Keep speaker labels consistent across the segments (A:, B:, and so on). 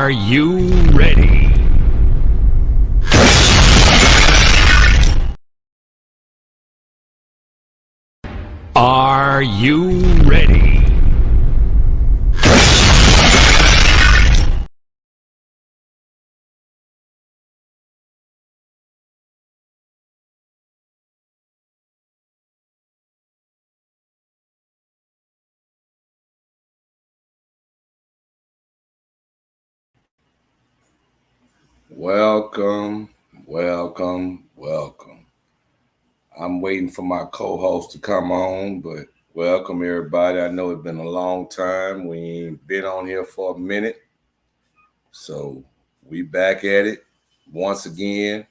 A: Are you ready? Are you ready?
B: Welcome. I'm waiting for my co-host to come on, but welcome everybody. I know it's been a long time. We ain't been on here for a minute. So we back at it once again.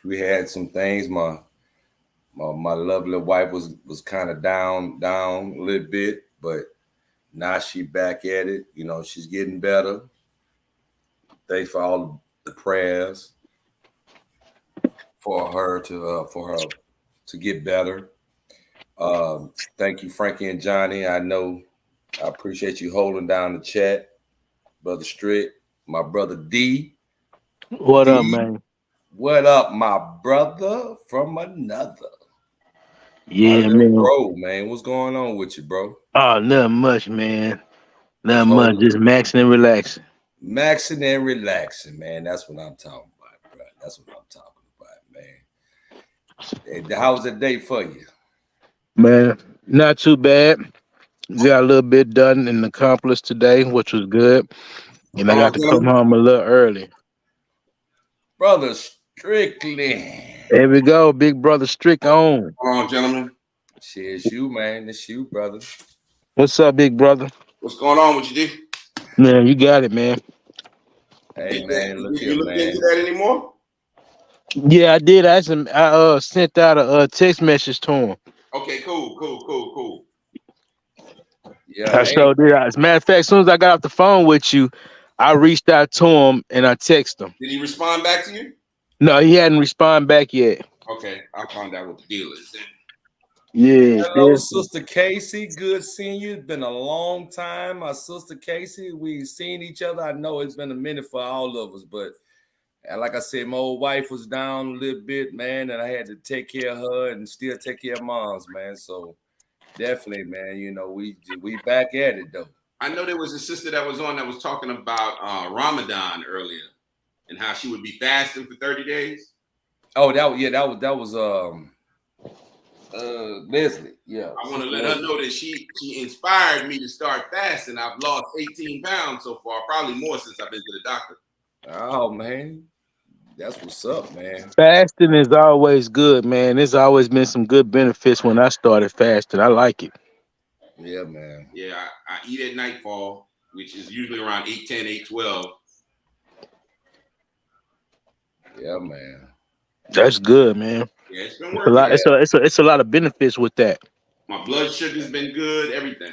B: We had some things. My lovely wife was kind of down a little bit, but now she back at it. You know, she's getting better. Thanks for all the prayers for her to get better. Thank you, Frankie and Johnny. I appreciate you holding down the chat, brother Strick, my brother D.
C: What up,
B: D,
C: man?
B: what up, my brother from another? My
C: Yeah,
B: little
C: man.
B: bro, man. What's going on with you, bro?
C: Oh, nothing much, man.
B: Just
C: Nothing much.
B: holding,
C: Just maxing and relaxing.
B: maxing and relaxing, man. That's what I'm talking about, bro. That's what I'm talking about, man. And how was the day for you?
C: Man, not too bad. Got a little bit done and accomplished today, which was good.
D: What's
C: And I
D: going
C: got
D: on,
C: to come
D: gentlemen?
C: home a little early.
B: Brother Strickland.
C: There we go. Big brother Strick on.
D: What's going on, gentlemen?
B: Shit, it's you, man. It's you, brother.
C: What's up, big brother?
D: What's going on with you, D?
C: Man, you got it, man.
B: Hey, man, look here,
D: You look
B: man.
D: into that anymore?
C: Yeah, I did. I sent out a text message to him.
D: Okay, cool.
B: Yeah,
C: I
B: hey,
C: showed did. As a matter of fact, as soon as I got off the phone with you, I reached out to him and I texted him.
D: Did he respond back to you?
C: No, he hadn't responded back yet.
D: Okay, I'll find out what the deal is then.
C: Yeah,
B: hello, Sister Casey. Good seeing you. It's been a long time. My sister Casey, we've seen each other. I know it's been a minute for all of us, but like I said, my old wife was down a little bit, man, and I had to take care of her and still take care of moms, man. So definitely, man, you know, we back at it though.
D: I know there was a sister that was on that was talking about Ramadan earlier and how she would be fasting for 30 days.
B: Oh, that was Leslie. Yeah.
D: I want to let her know that she inspired me to start fasting. I've lost 18 pounds so far, probably more since I've been to the doctor.
B: Oh man. That's what's up, man.
C: Fasting is always good, man. There's always been some good benefits when I started fasting. I like it.
B: Yeah, man.
D: Yeah, I eat at nightfall, which is usually around 8:10, 8:12.
B: Yeah, man.
C: That's good, man.
D: Yeah, it's been
C: It's a
D: working.
C: lot. It's a lot of benefits with that.
D: My blood sugar's been good, everything.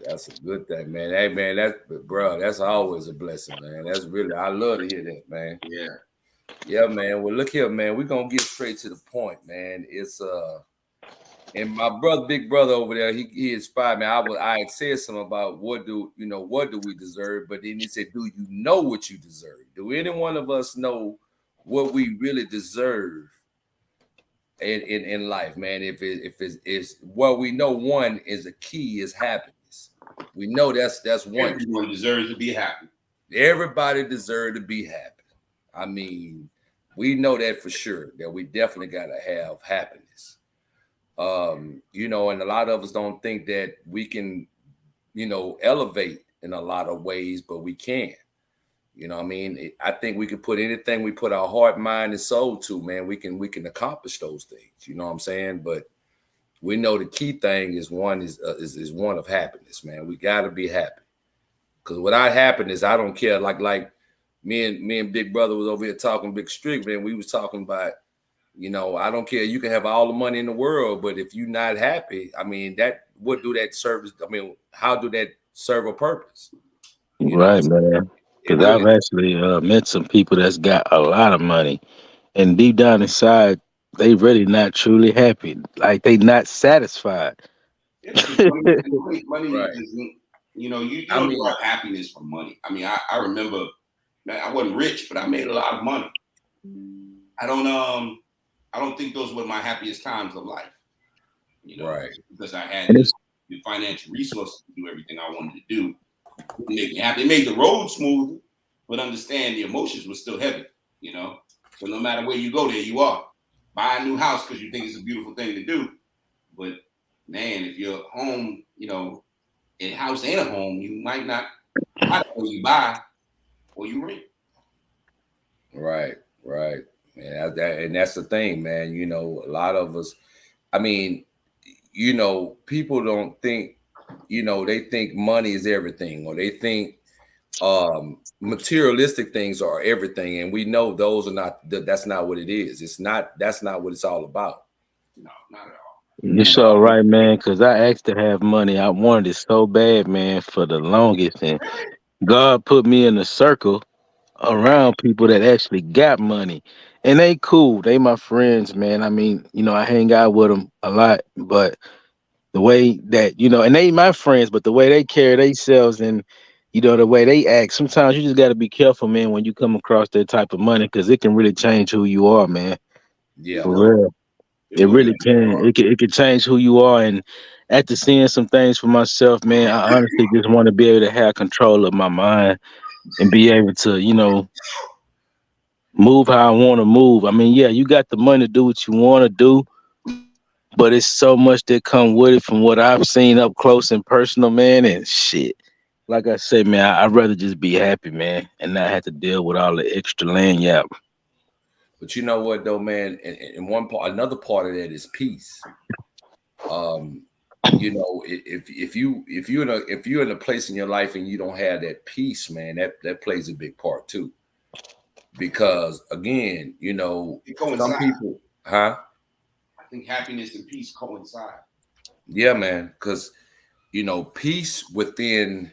B: That's a good thing, man. Hey, man, that's always a blessing, man. That's really, I love to hear that, man.
D: Yeah.
B: Yeah, man. Well, look here, man. We're gonna get straight to the point, man. It's and my big brother over there, he inspired me. I had said something about what do we deserve, but then he said, do you know what you deserve? Do any one of us know what we really deserve in life, man? If it's what we know, one is a key is happiness. We know that's one.
D: Everyone deserves to be happy.
B: Everybody deserves to be happy. I mean, we know that for sure, that we definitely got to have happiness. You know, and a lot of us don't think that we can, elevate in a lot of ways, but we can. You know what I mean? I think we can put anything we put our heart, mind, and soul to, man, we can accomplish those things. You know what I'm saying? But we know the key thing is one of happiness, man. We got to be happy. Because without happiness, I don't care. Like me and Big Brother was over here talking Big Strick, man. We was talking about, I don't care. You can have all the money in the world, but if you're not happy, I mean, what do that service? I mean, how do that serve a purpose?
C: Right, man. Because
B: Really,
C: I've actually met some people that's got a lot of money, and deep down inside, they really not truly happy. Like they not satisfied.
D: Yeah, because money
B: right.
D: isn't, you
B: I
D: don't
B: mean,
D: derive happiness from money. I mean, I remember I wasn't rich, but I made a lot of money. I don't think those were my happiest times of life. You know,
B: Right.
D: because I had the financial resources to do everything I wanted to do. It made me happy. It made the road smoother, but understand the emotions were still heavy, you know. So no matter where you go, there you are. Buy a new house because you think it's a beautiful thing to do. But man, if you're home, you know, a house ain't a home, you might not or you buy or you rent.
B: Right. And and that's the thing, man. You know, a lot of us, I mean, you know, people don't think, you know, they think money is everything, or they think materialistic things are everything, and we know those are not. That's not what it is. That's not what it's all about.
D: No, not at all.
C: It's all right, man, because I asked to have money. I wanted it so bad, man, for the longest. And God put me in a circle around people that actually got money. And they cool. They my friends, man. I mean, you know, I hang out with them a lot, but the way that, you know, and they my friends, but the way they carry themselves and, you know, the way they act, sometimes you just got to be careful, man, when you come across that type of money, because it can really change who you are, man.
B: Yeah.
C: For real. It really can. It can change who you are. And after seeing some things for myself, man, I honestly just want to be able to have control of my mind and be able to, you know, move how I want to move. I mean, yeah, you got the money to do what you want to do, but it's so much that come with it from what I've seen up close and personal, man. And shit, like I said, man, I'd rather just be happy, man, and not have to deal with all the extra land yap.
B: But you know what, though, man, and one part, another part of that is peace. You know, if you're in a place in your life and you don't have that peace, man, that plays a big part too. Because again, you know, some people, huh?
D: I think happiness and peace coincide.
B: Yeah, man. Because you know, peace within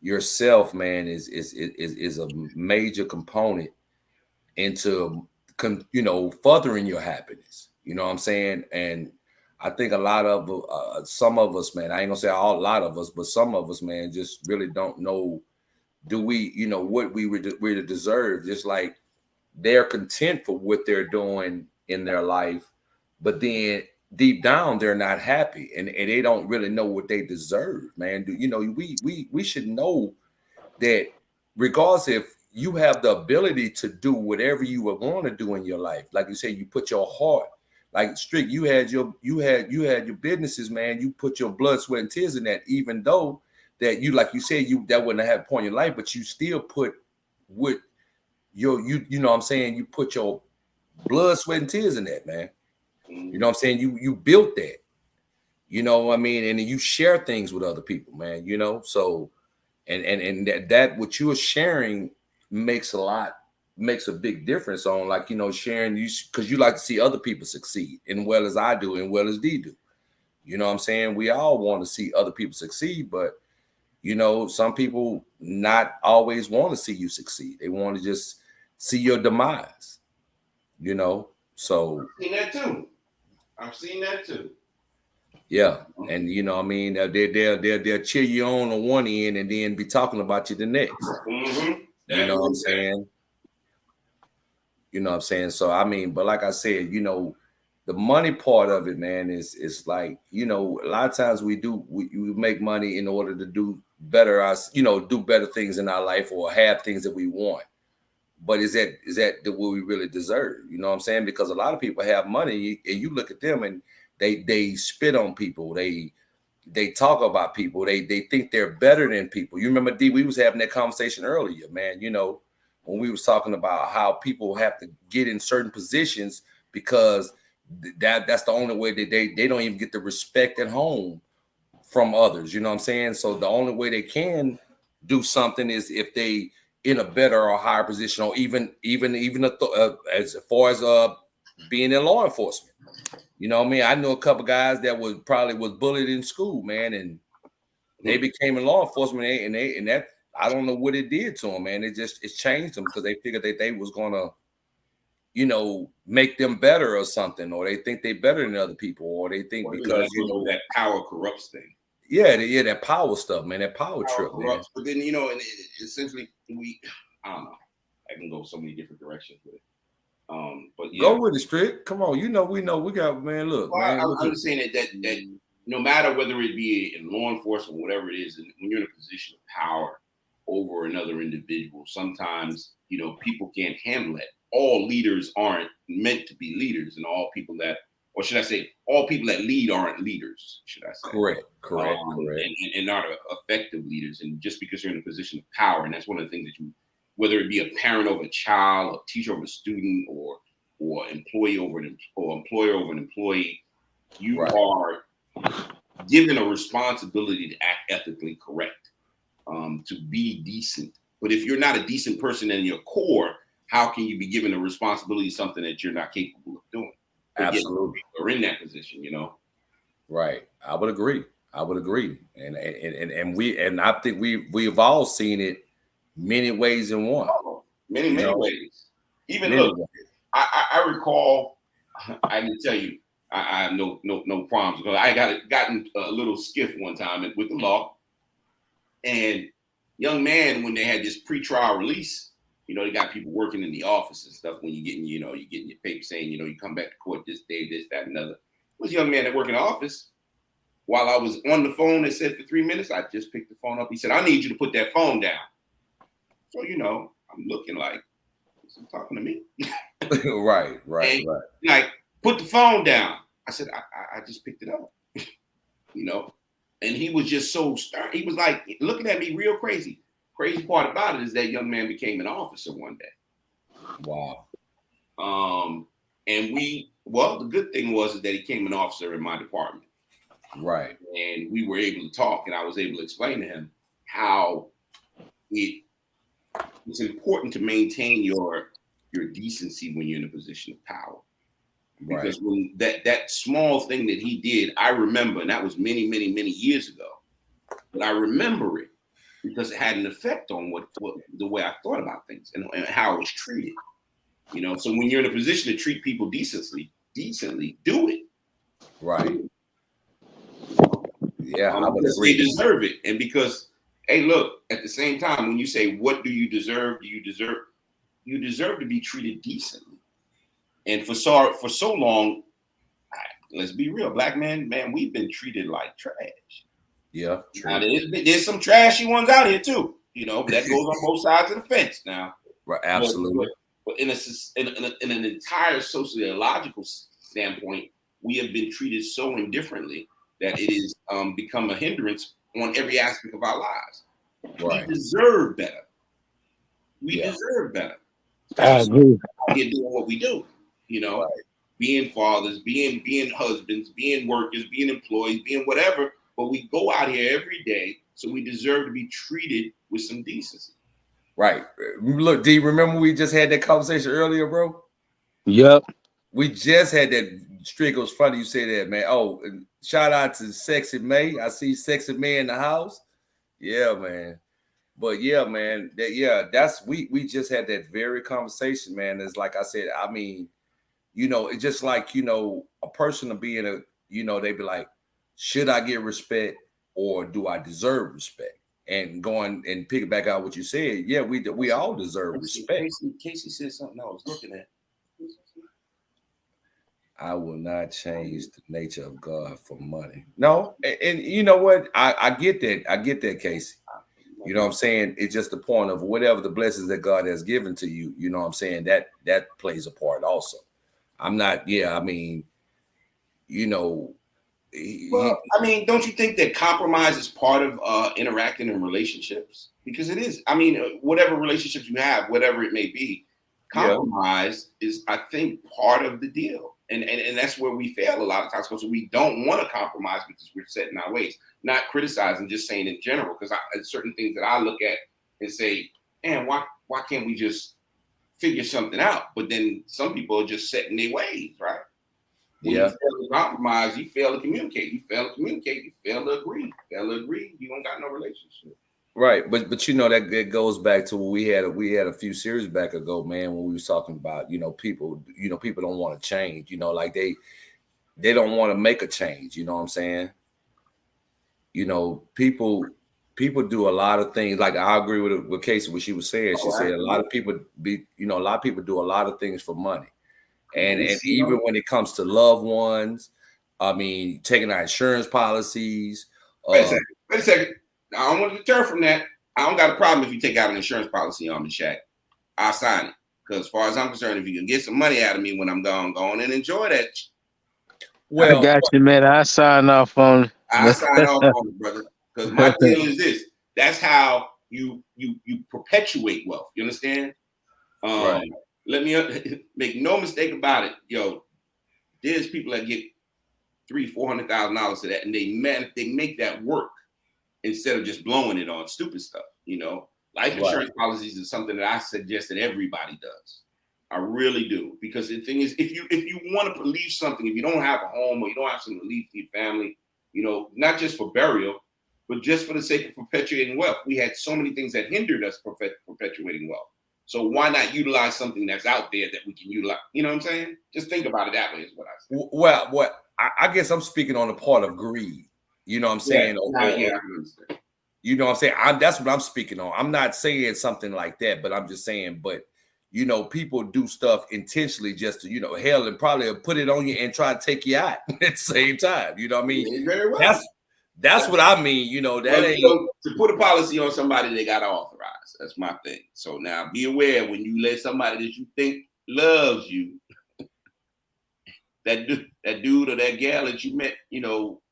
B: yourself, man, is a major component into you know, furthering your happiness. You know what I'm saying? And I think a lot of some of us, man, I ain't gonna say a lot of us, but some of us, man, just really don't know. Do we, you know, what we really deserve? Just like they're content for what they're doing in their life, but then deep down they're not happy, and they don't really know what they deserve, man. Do you know? We should know that regardless if you have the ability to do whatever you would want to do in your life, like you say, you put your heart, like Strick, you had your businesses, man. You put your blood, sweat, and tears in that, even though that you, like you said, that wouldn't have a point in your life, but you still put what you know what I'm saying, you put your blood, sweat, and tears in that, man. You know what I'm saying? You built that. You know what I mean? And you share things with other people, man, you know? So and that what you're sharing makes a big difference on, like, you know, sharing you, because you like to see other people succeed, and well as I do, and well as D do. You know what I'm saying? We all want to see other people succeed, but you know, some people not always want to see you succeed. They want to just see your demise. You know, so
D: I've seen that too.
B: Yeah, and you know what I mean, they'll cheer you on one end and then be talking about you the next.
D: Mm-hmm.
B: You know what I'm saying? You know what I'm saying? So I mean, but like I said, you know, the money part of it, man, is like, you know, a lot of times we make money in order to do better, you know, do better things in our life or have things that we want. But is that what we really deserve? You know what I'm saying? Because a lot of people have money and you look at them and they spit on people. They talk about people. They think they're better than people. You remember, D, we was having that conversation earlier, man, you know, when we was talking about how people have to get in certain positions because that's the only way that they don't even get the respect at home from others. You know what I'm saying? So the only way they can do something is if they in a better or higher position, or even as far as being in law enforcement. You know what I mean? I know a couple guys that was bullied in school, man, and they became in law enforcement, and that I don't know what it did to them, man. It changed them because they figured that they was gonna, you know, make them better or something, or they think they better than other people, or they think because you know
D: that power corrupts thing.
B: Yeah, that power stuff, man. That power trip,
D: corrupts.
B: man.
D: But then, you know, and essentially I don't know. I can go so many different directions with it. But yeah,
B: Go with it, Strick. Come on, we got, man. Look,
D: well,
B: man.
D: I'm just saying that no matter whether it be in law enforcement, whatever it is, and when you're in a position of power over another individual, sometimes people can't handle it. All leaders aren't meant to be leaders, and all people that, or should I say, all people that lead aren't leaders. Should I say?
B: Correct.
D: And not effective leaders. And just because you're in a position of power, and that's one of the things that whether it be a parent over a child, a teacher over a student, or employee over or employer over an employee, you are given a responsibility to act ethically correct, to be decent. But if you're not a decent person in your core, how can you be given a responsibility of something that you're not capable of doing?
B: Absolutely.
D: Or in that position,
B: Right. I would agree. And I think we've all seen it many ways in one.
D: Many ways. Even look, I recall, I can tell you, I have no problems because I gotten a little skiff one time with the law, and young man, when they had this pretrial release, they got people working in the office and stuff. When you're getting your paper saying, you come back to court this day, this, that, and another. There was a young man that worked in the office. While I was on the phone, it said for 3 minutes, I just picked the phone up. He said, "I need you to put that phone down." So I'm looking like, is he talking to me?
B: Right.
D: Like, put the phone down. I said, I just picked it up. And he was just so stern. He was like looking at me real crazy. Crazy part about it is that young man became an officer one day.
B: Wow.
D: And the good thing was that he became an officer in my department.
B: Right.
D: And we were able to talk, and I was able to explain to him how it's important to maintain your decency when you're in a position of power. Because when that small thing that he did, I remember, and that was many, many, many years ago, but I remember it because it had an effect on what the way I thought about things and how I was treated. So when you're in a position to treat people decently, do it.
B: Right. Yeah, I would agree.
D: They deserve it. And because, hey, look, at the same time, when you say, what do you deserve? You deserve to be treated decently. And for so long, let's be real, black men, man, we've been treated like trash.
B: Yeah. True.
D: Now, there's some trashy ones out here too, but that goes on both sides of the fence now.
B: Right, absolutely.
D: But in an entire sociological standpoint, we have been treated so indifferently that it has become a hindrance on every aspect of our lives.
B: Right.
D: We deserve better. We deserve better.
C: I agree.
D: We're doing what we do,
B: Right.
D: Being fathers, being husbands, being workers, being employees, being whatever. But we go out here every day, so we deserve to be treated with some decency.
B: Right. Look, D, remember we just had that conversation earlier, bro?
C: Yep.
B: We just had that. Strick, it was funny you say that, man. Oh, and shout out to Sexy May. I see Sexy May in the house. Yeah, man. But yeah, man. That's we just had that very conversation, man. It's like I said, I mean, it's just like, a person to be in a, they be like, should I get respect or do I deserve respect? And going and pick back out what you said. Yeah, we all deserve respect.
D: Casey said something I was looking at.
B: I will not change the nature of God for money. No, and you know what? I get that. I get that, Casey. You know what I'm saying? It's just the point of whatever the blessings that God has given to you. You know what I'm saying? That plays a part also. I'm not. Yeah, I mean,
D: Well, I mean, don't you think that compromise is part of interacting in relationships? Because it is. I mean, whatever relationships you have, whatever it may be, compromise is, I think, part of the deal. And that's where we fail a lot of times because we don't want to compromise because we're set in our ways. Not criticizing, just saying in general, because certain things that I look at and say, man, why can't we just figure something out? But then some people are just set in their ways, right? When you fail to compromise, you fail to communicate. You fail to communicate, you fail to agree. You fail to agree, you don't got no relationship.
B: Right, but that goes back to what we had a few series back ago, man, when we was talking about people don't want to change, like they don't want to make a change, you know what I'm saying? People people do a lot of things. Like I agree with Casey what she was saying. She said a lot of people a lot of people do a lot of things for money, and even when it comes to loved ones, I mean, taking out insurance policies.
D: Wait a second. I don't want to deter from that. I don't got a problem if you take out an insurance policy on me, Shaq. I'll sign it. Because as far as I'm concerned, if you can get some money out of me when I'm gone, go on and enjoy that.
C: Well, I got you, man. I sign off on.
D: I sign off on it, brother. Because my deal is this. That's how you perpetuate wealth. You understand?
B: Right.
D: Let me make no mistake about it. Yo, there's people that get $300,000-$400,000 to that, and they make that work instead of just blowing it on stupid stuff. You know, life insurance policies is something that I suggest that everybody does. I really do, because the thing is, if you want to leave something, if you don't have a home or you don't have something to leave to your family, you know, not just for burial, but just for the sake of perpetuating wealth. We had so many things that hindered us perpetuating wealth. So why not utilize something that's out there that we can utilize? You know what I'm saying? Just think about it that way is what I say.
B: Well, I guess I'm speaking on the part of greed. You know what I'm saying?
D: Yeah, I understand.
B: You know what I'm saying? That's what I'm speaking on. I'm not saying something like that, but I'm just saying, but you know, people do stuff intentionally just to, you know, hell, and probably put it on you and try to take you out at the same time. You know what I mean?
D: Very well.
B: That's what I mean. You know, that ain't
D: to put a policy on somebody they got to authorize. That's my thing. So now be aware when you let somebody that you think loves you, that dude or that gal that you met, you know,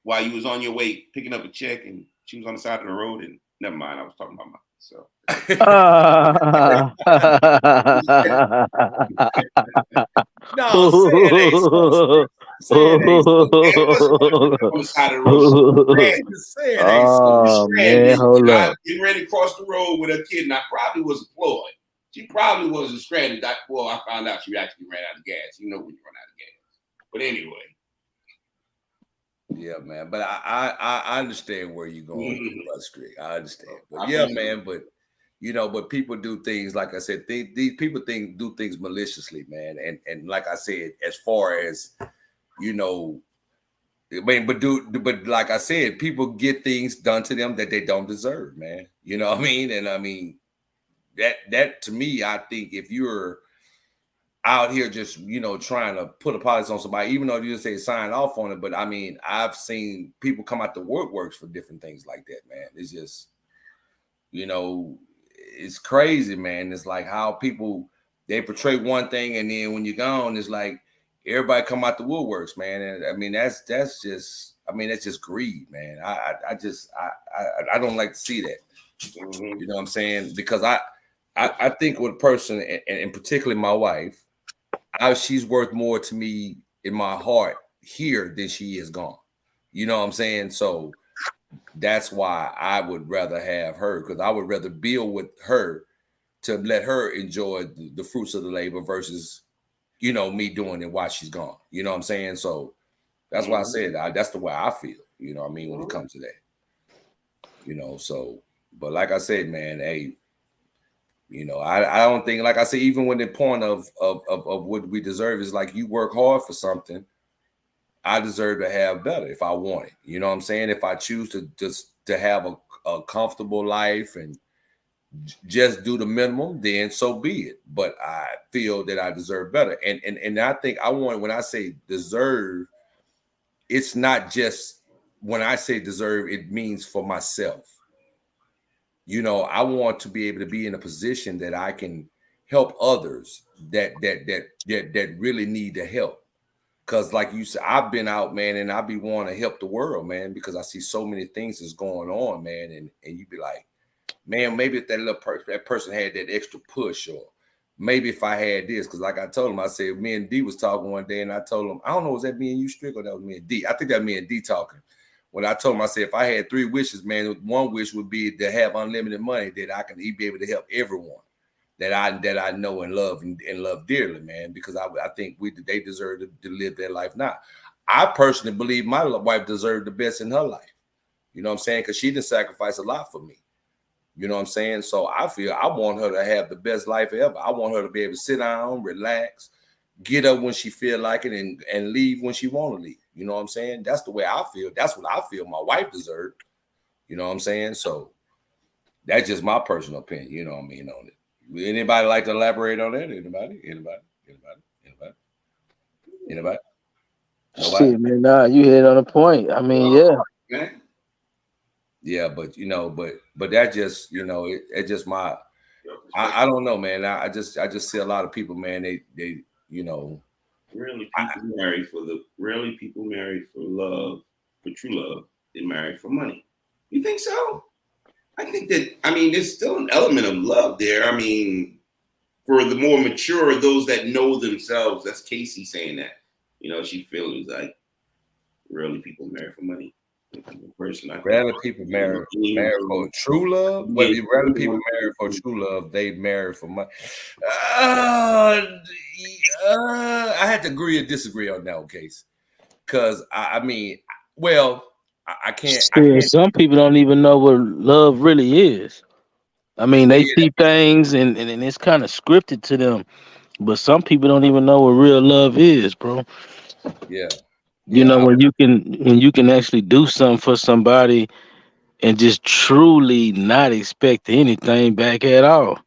D: while you was on your way picking up a check and she was on the side of the road, and never mind, I was talking about myself.
B: No, say it ain't so. Say it ain't so.
D: On the side of the road.
B: Say it ain't so.
C: Man, hold up.
D: Getting ready to cross the road with her kid, and I probably was employed. She probably wasn't stranded. Well, I found out she actually ran out of gas. You know when you run out of gas. But anyway.
B: Yeah, man. But I understand where you're going with Blood Street. I understand. But yeah, man. But you know, but people do things, like I said, these people do things maliciously, man. And like I said, as far as, you know, I mean, but like I said, people get things done to them that they don't deserve, man. You know what I mean? And I mean, that to me, I think if you're out here just, you know, trying to put a policy on somebody, even though you just say sign off on it, but I mean, I've seen people come out to works for different things like that, man. It's just, you know, it's crazy, man. It's like how people, they portray one thing, and then when you're gone, it's like everybody come out the woodworks, man. And I mean, that's just, I mean, that's just greed, man. I don't like to see that. You know what I'm saying? Because I think with a person, and particularly my wife, she's worth more to me in my heart here than she is gone. You know what I'm saying? So that's why I would rather have her, because I would rather build with her to let her enjoy the fruits of the labor versus, you know, me doing it while she's gone. You know what I'm saying? So that's why I said that's the way I feel, you know what I mean, when it comes to that. You know, so, but like I said, man, hey, you know, I don't think, like I said, even when the point of what we deserve is like, you work hard for something, I deserve to have better if I want it. You know what I'm saying? If I choose to just to have a comfortable life and just do the minimum, then so be it. But I feel that I deserve better. And I think I want, when I say deserve, it's not just, when I say deserve, it means for myself. You know, I want to be able to be in a position that I can help others that really need the help. Because like you said, I've been out, man, and I be wanting to help the world, man, because I see so many things that's going on, man. And you be like, man, maybe if that person had that extra push, or maybe if I had this, because like I told him, I said, me and D was talking one day, and I told him, I don't know, was that me and you, Strick, or that was me and D? I think that was me and D talking. When I told him, I said, if I had 3 wishes, man, one wish would be to have unlimited money that I can be able to help everyone that I know and love and love dearly, man, because I think they deserve to live their life now. I personally believe my wife deserved the best in her life. You know what I'm saying? Because she didn't sacrifice a lot for me. You know what I'm saying? So I feel I want her to have the best life ever. I want her to be able to sit down, relax, get up when she feel like it, and leave when she want to leave. You know what I'm saying? That's the way I feel. That's what I feel my wife deserved. You know what I'm saying? So that's just my personal opinion. You know what I mean on it. Anybody like to elaborate on that? Anybody? Nobody?
C: Shit, man, nah, you hit on a point. I mean, yeah.
B: Yeah, but but that just, it's just my I don't know, man. I just see a lot of people, man, they
D: rarely people marry for love, for true love. They marry for money. You think so? I think that, there's still an element of love there. For the more mature, those that know themselves, that's Casey saying that. She feels like rarely people marry for money.
B: Rarely people marry for true love, but rarely people marry for true love. They marry for money. I had to agree or disagree on that case, because I can't.
C: Some people don't even know what love really is. They see things and it's kind of scripted to them, but some people don't even know what real love is, bro.
B: Yeah.
C: When you can actually do something for somebody and just truly not expect anything back at all.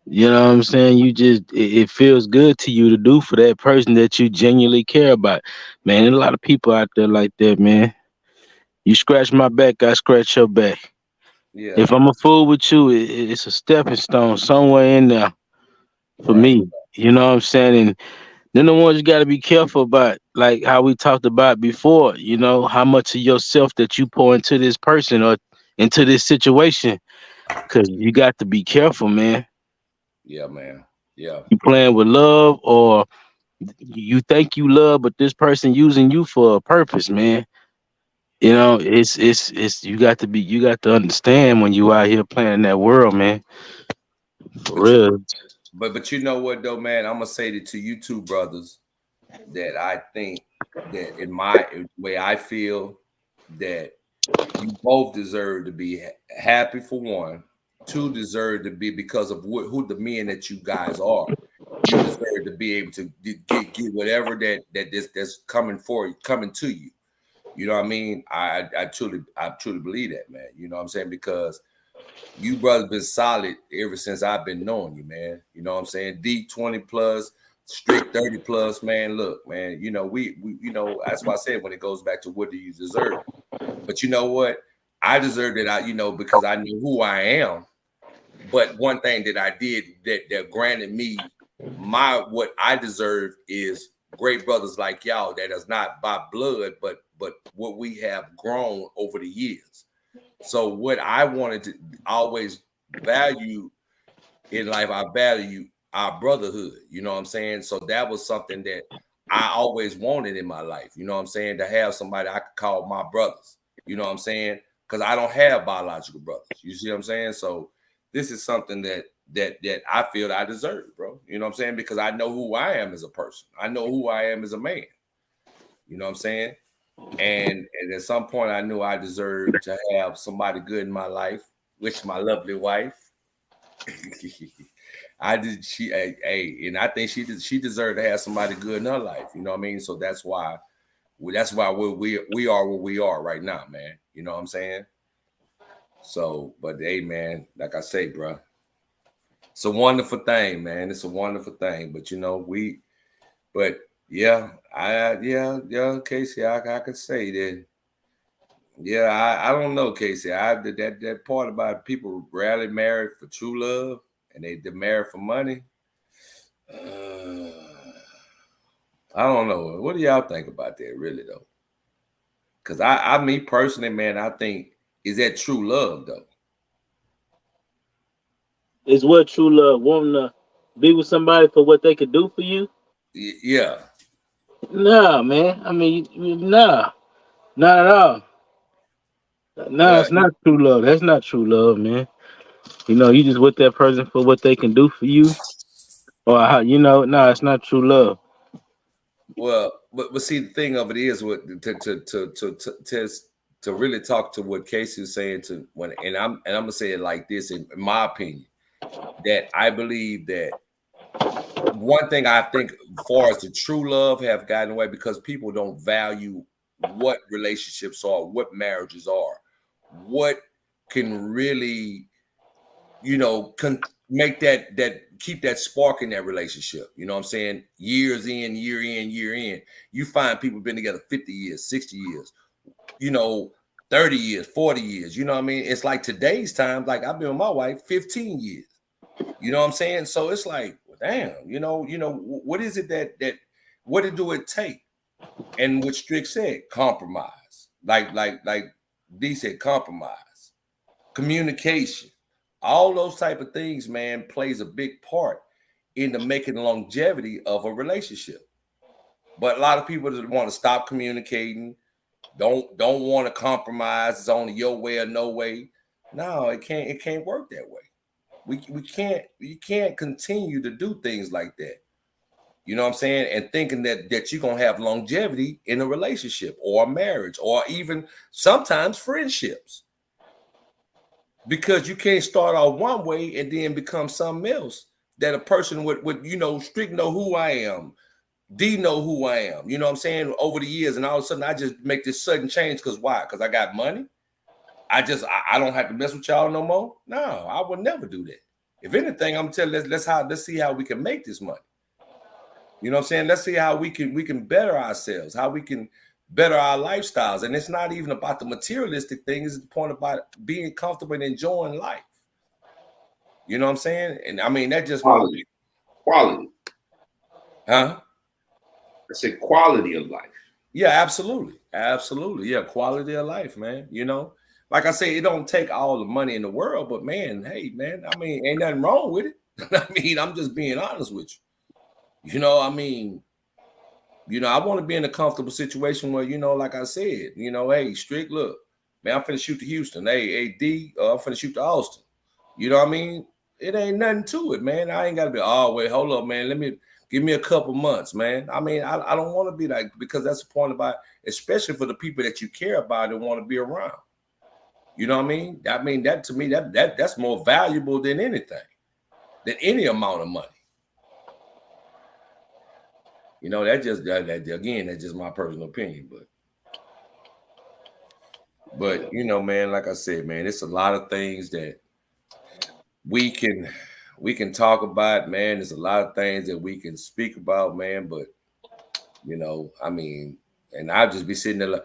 C: You know what I'm saying? It feels good to you to do for that person that you genuinely care about. Man, there's a lot of people out there like that, man. You scratch my back, I scratch your back.
B: Yeah.
C: If I'm a fool with you, it's a stepping stone somewhere in there for me. You know what I'm saying? And then the ones you got to be careful about, like how we talked about before, how much of yourself that you pour into this person or into this situation, because you got to be careful, man.
B: Yeah, man. Yeah.
C: You playing with love, or you think you love, but this person using you for a purpose, man. It's you got to understand when you out here playing in that world, man. For real.
B: But you know what though, man? I'm gonna say it to you two brothers, that I think that in my way I feel that you both deserve to be happy, for one. Two, deserve to be, because of who the men that you guys are. You deserve to be able to get whatever that's coming to you. You know what I mean? I truly believe that, man. You know what I'm saying? Because you brothers been solid ever since I've been knowing you, man. You know what I'm saying? Deep 20 plus, strict 30 plus, man. Look, man, we that's why I said, when it goes back to what do you deserve? But you know what? I deserve that, because I knew who I am. But one thing that I did that granted me what I deserve is great brothers like y'all, that is not by blood, but what we have grown over the years. So what I wanted to always value in life, I value our brotherhood. You know what I'm saying? So that was something that I always wanted in my life. You know what I'm saying? To have somebody I could call my brothers. You know what I'm saying? Because I don't have biological brothers. You see what I'm saying? So this is something that I feel that I deserve, bro. You know what I'm saying? Because I know who I am as a person. I know who I am as a man. You know what I'm saying? And at some point, I knew I deserved to have somebody good in my life, which my lovely wife. I did. And I think she deserved to have somebody good in her life. You know what I mean? So that's why we are where we are right now, man. You know what I'm saying? So, but hey, man, like I say, bro, it's a wonderful thing, man. It's a wonderful thing. But yeah, Casey, I could say that. Yeah, I don't know, Casey. That part about people rarely married for true love and they marry for money. I don't know. What do y'all think about that, really, though? Because me personally, man, I think, is that true love, though?
C: Is what true love, wanting to be with somebody for what they could do for you?
B: Yeah.
C: Nah, man. Nah, not at all. Nah, it's not true love. That's not true love, man. You just with that person for what they can do for you, or how nah, it's not true love.
B: Well, but see, the thing of it is, what to really talk to what Casey is saying, and I'm gonna say it like this, in my opinion, that I believe that one thing I think, as far as the true love, have gotten away because people don't value what relationships are, what marriages are, what can really, make that keep that spark in that relationship. You know what I'm saying? Year in, year in. You find people been together 50 years, 60 years, 30 years, 40 years. You know what I mean? It's like today's time, like I've been with my wife 15 years. You know what I'm saying? So it's like, well, damn, what is it that what do it take? And what Strick said, compromise. Like D said, compromise, communication. All those type of things, man, plays a big part in the making longevity of a relationship. But a lot of people that want to stop communicating, don't want to compromise. It's only your way or no way. No, it can't work that way. You can't continue to do things like that. You know what I'm saying? And thinking that you're gonna have longevity in a relationship or a marriage or even sometimes friendships. Because you can't start out one way and then become something else that a person would Strick know who I am, D know who I am. You know what I'm saying? Over the years, and all of a sudden I just make this sudden change because why? Because I got money. I don't have to mess with y'all no more. No, I would never do that. If anything, I'm telling you, let's see how we can make this money. You know what I'm saying? Let's see how we can better ourselves, how we can better our lifestyles. And it's not even about the materialistic thing. It's the point about being comfortable and enjoying life. You know what I'm saying? And I mean, that just
D: quality.
B: Huh?
D: I said quality of life.
B: Yeah, absolutely. Yeah, quality of life, man. Like I say, it don't take all the money in the world, but man, hey, man, I mean, ain't nothing wrong with it. I mean, I'm just being honest with you. I want to be in a comfortable situation where, like I said, hey, Strick, look, man, I'm finna shoot to Houston. Hey, D, I'm finna shoot to Austin. You know what I mean? It ain't nothing to it, man. I ain't got to be, oh, wait, hold up, man. Give me a couple months, man. I mean, I don't want to be like, because that's the point about, especially for the people that you care about and want to be around. You know what I mean? I mean, that to me, that's more valuable than anything, than any amount of money. That's just my personal opinion. But man, like I said, man, it's a lot of things that we can talk about, man. There's a lot of things that we can speak about, man. But I mean, and I'll just be sitting there like,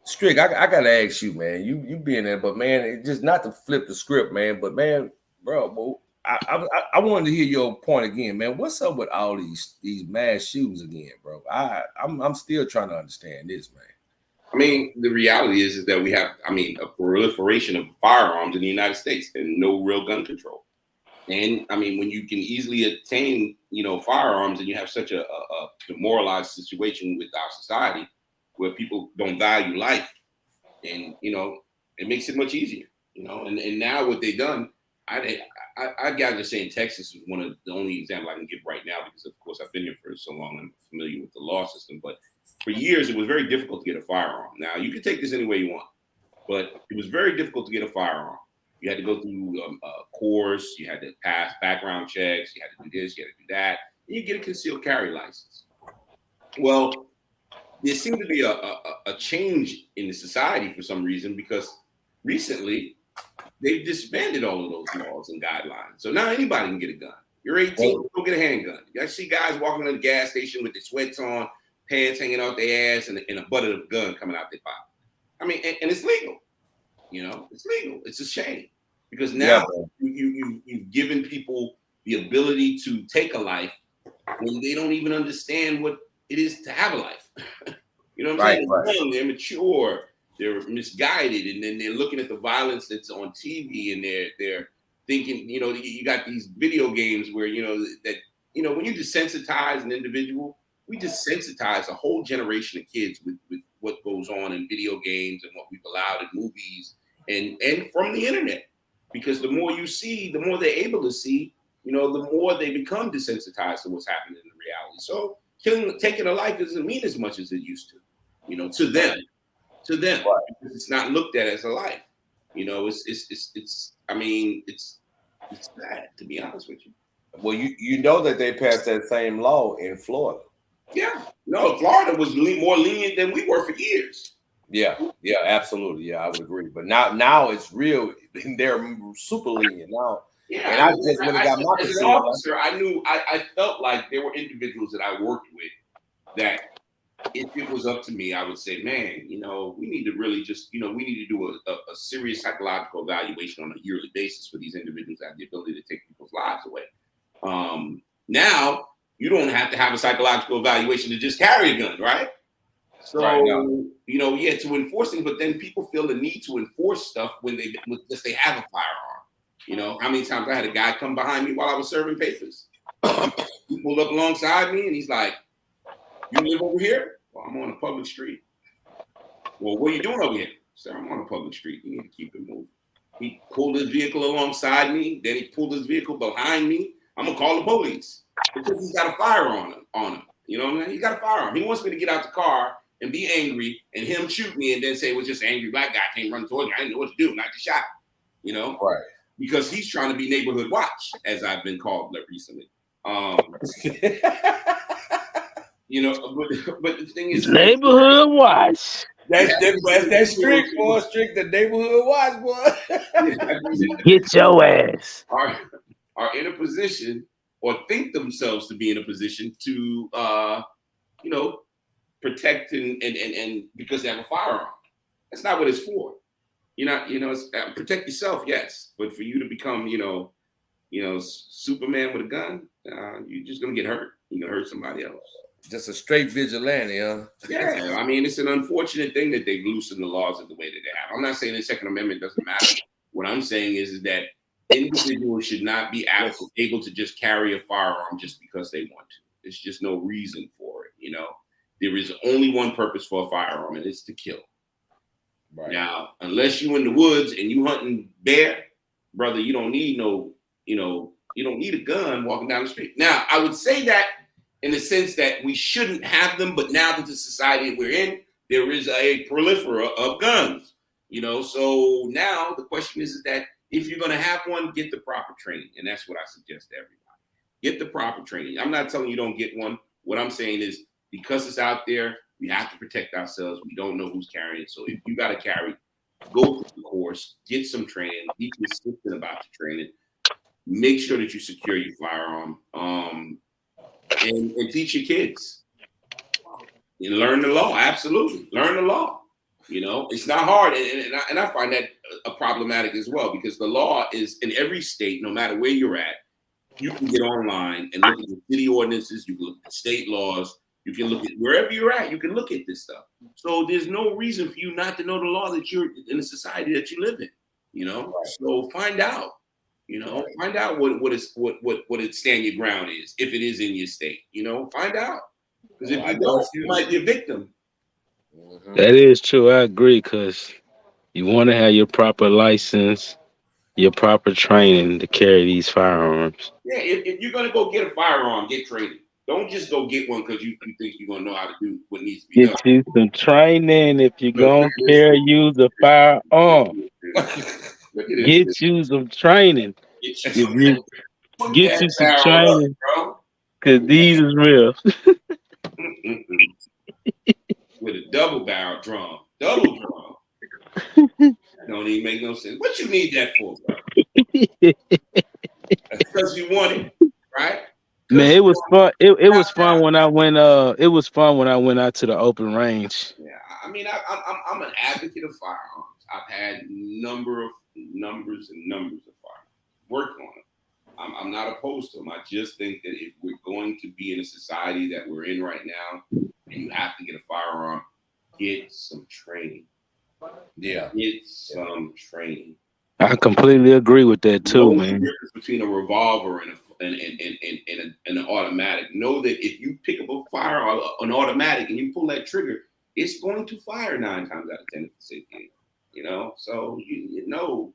B: Strick, I gotta ask you, man. You being there, but man, it's just not to flip the script, man. But man, bro, I wanted to hear your point again, man. What's up with all these mass shootings again, bro? I'm still trying to understand this, man.
D: I mean, the reality is that we have, a proliferation of firearms in the United States and no real gun control. And I mean, when you can easily obtain, firearms, and you have such a demoralized situation with our society where people don't value life, and it makes it much easier, and now what they've done, I got to say, in Texas is one of the only examples I can give right now, because of course I've been here for so long, I'm familiar with the law system. But for years it was very difficult to get a firearm. Now you can take this any way you want, but it was very difficult to get a firearm. You had to go through a course, you had to pass background checks, you had to do this, you had to do that, and you get a concealed carry license. Well, there seemed to be a change in the society for some reason, because recently they've disbanded all of those laws and guidelines. So now anybody can get a gun. You're 18, go get a handgun. I see guys walking to the gas station with their sweats on, pants hanging out their ass, and a butt of a gun coming out their pocket. I mean, and it's legal. It's legal. It's a shame, because now you've given people the ability to take a life when they don't even understand what it is to have a life. You know what I'm saying? Right. They're immature, they're misguided, and then they're looking at the violence that's on TV, and they're thinking, you got these video games where, when you desensitize an individual, we desensitize a whole generation of kids with what goes on in video games and what we've allowed in movies and from the internet. Because the more you see, the more they're able to see, the more they become desensitized to what's happening in reality. So taking a life doesn't mean as much as it used to, to them. Right. Because it's not looked at as a life. It's bad, to be honest with you.
B: Well, you know that they passed that same law in Florida.
D: Yeah. No, Florida was more lenient than we were for years.
B: Yeah, absolutely. Yeah, I would agree. But now it's real. They're super lenient now.
D: Yeah,
B: and I just when it got my
D: as an officer, I felt like there were individuals that I worked with that if it was up to me, I would say, man, we need to really just, we need to do a serious psychological evaluation on a yearly basis for these individuals that have the ability to take people's lives away. Now you don't have to have a psychological evaluation to just carry a gun, right? So, to enforce things, but then people feel the need to enforce stuff when they have a firearm. How many times I had a guy come behind me while I was serving papers? He pulled up alongside me and he's like, "You live over here?" "Well, I'm on a public street." "Well, what are you doing over here?" "Sir, I'm on a public street. You need to keep it moving." He pulled his vehicle alongside me. Then he pulled his vehicle behind me. I'm going to call the police because he's got a firearm on him. You know what I mean? He got a firearm. He wants me to get out the car and be angry and him shoot me and then say, "Well, just an angry black guy came running towards me. I didn't know what to do. And I just shot him."
B: Right.
D: Because he's trying to be neighborhood watch, as I've been called recently. But the thing is,
C: neighborhood watch.
B: That's strict, boy. Strict the neighborhood watch, boy.
C: Get your ass.
D: Are in a position or think themselves to be in a position to, protect and because they have a firearm. That's not what it's for. It's, protect yourself, yes, but for you to become, Superman with a gun, you're just gonna get hurt. You're gonna hurt somebody else.
B: Just a straight vigilante, huh?
D: Yeah, I mean, it's an unfortunate thing that they've loosened the laws in the way that they have. I'm not saying the Second Amendment doesn't matter. What I'm saying is that individuals should not be able to just carry a firearm just because they want to. There's just no reason for it. There is only one purpose for a firearm, and it's to kill. Right. Now, unless you in the woods and you hunting bear, brother, you don't need you don't need a gun walking down the street. Now, I would say that in the sense that we shouldn't have them, but now that the society we're in, there is a proliferation of guns. So now the question is that if you're going to have one, get the proper training, and that's what I suggest to everybody. Get the proper training. I'm not telling you don't get one. What I'm saying is because it's out there, we have to protect ourselves. We don't know who's carrying it. So if you got to carry, go to the course, get some training, be consistent about your training, make sure that you secure your firearm, and teach your kids. You learn the law, absolutely. Learn the law. It's not hard. And I find that problematic as well because the law is in every state, no matter where you're at, you can get online and look at the city ordinances, you can look at the state laws, you can look at wherever you're at, you can look at this stuff. So there's no reason for you not to know the law that you're in the society that you live in, So find out, find out what its stand your ground is, if it is in your state, find out. Because if you don't, you might be a victim.
C: Mm-hmm. That is true. I agree because you want to have your proper license, your proper training to carry these firearms.
D: Yeah, if you're going to go get a firearm, get training. Don't just go get one because you think you're going to know how to do what needs to be done.
C: Get you some training if you're going to use a firearm. Get you some training. Get you some training because these is real.
D: With a double barrel drum. Double drum. That don't even make no sense. What you need that for, bro? Because you want it, right?
C: Man, it was fun. It was fun when I went. It was fun when I went out to the open range.
D: Yeah, I mean, I'm an advocate of firearms. I've had numbers and numbers of firearms. Worked on them. I'm not opposed to them. I just think that if we're going to be in a society that we're in right now, and you have to get a firearm, get some training.
B: Yeah,
D: get some training.
C: I completely agree with that too, man.
D: The difference between a revolver and an automatic. Know that if you pick up a fire or an automatic and you pull that trigger, it's going to fire 9 times out of 10 at the safety. So no.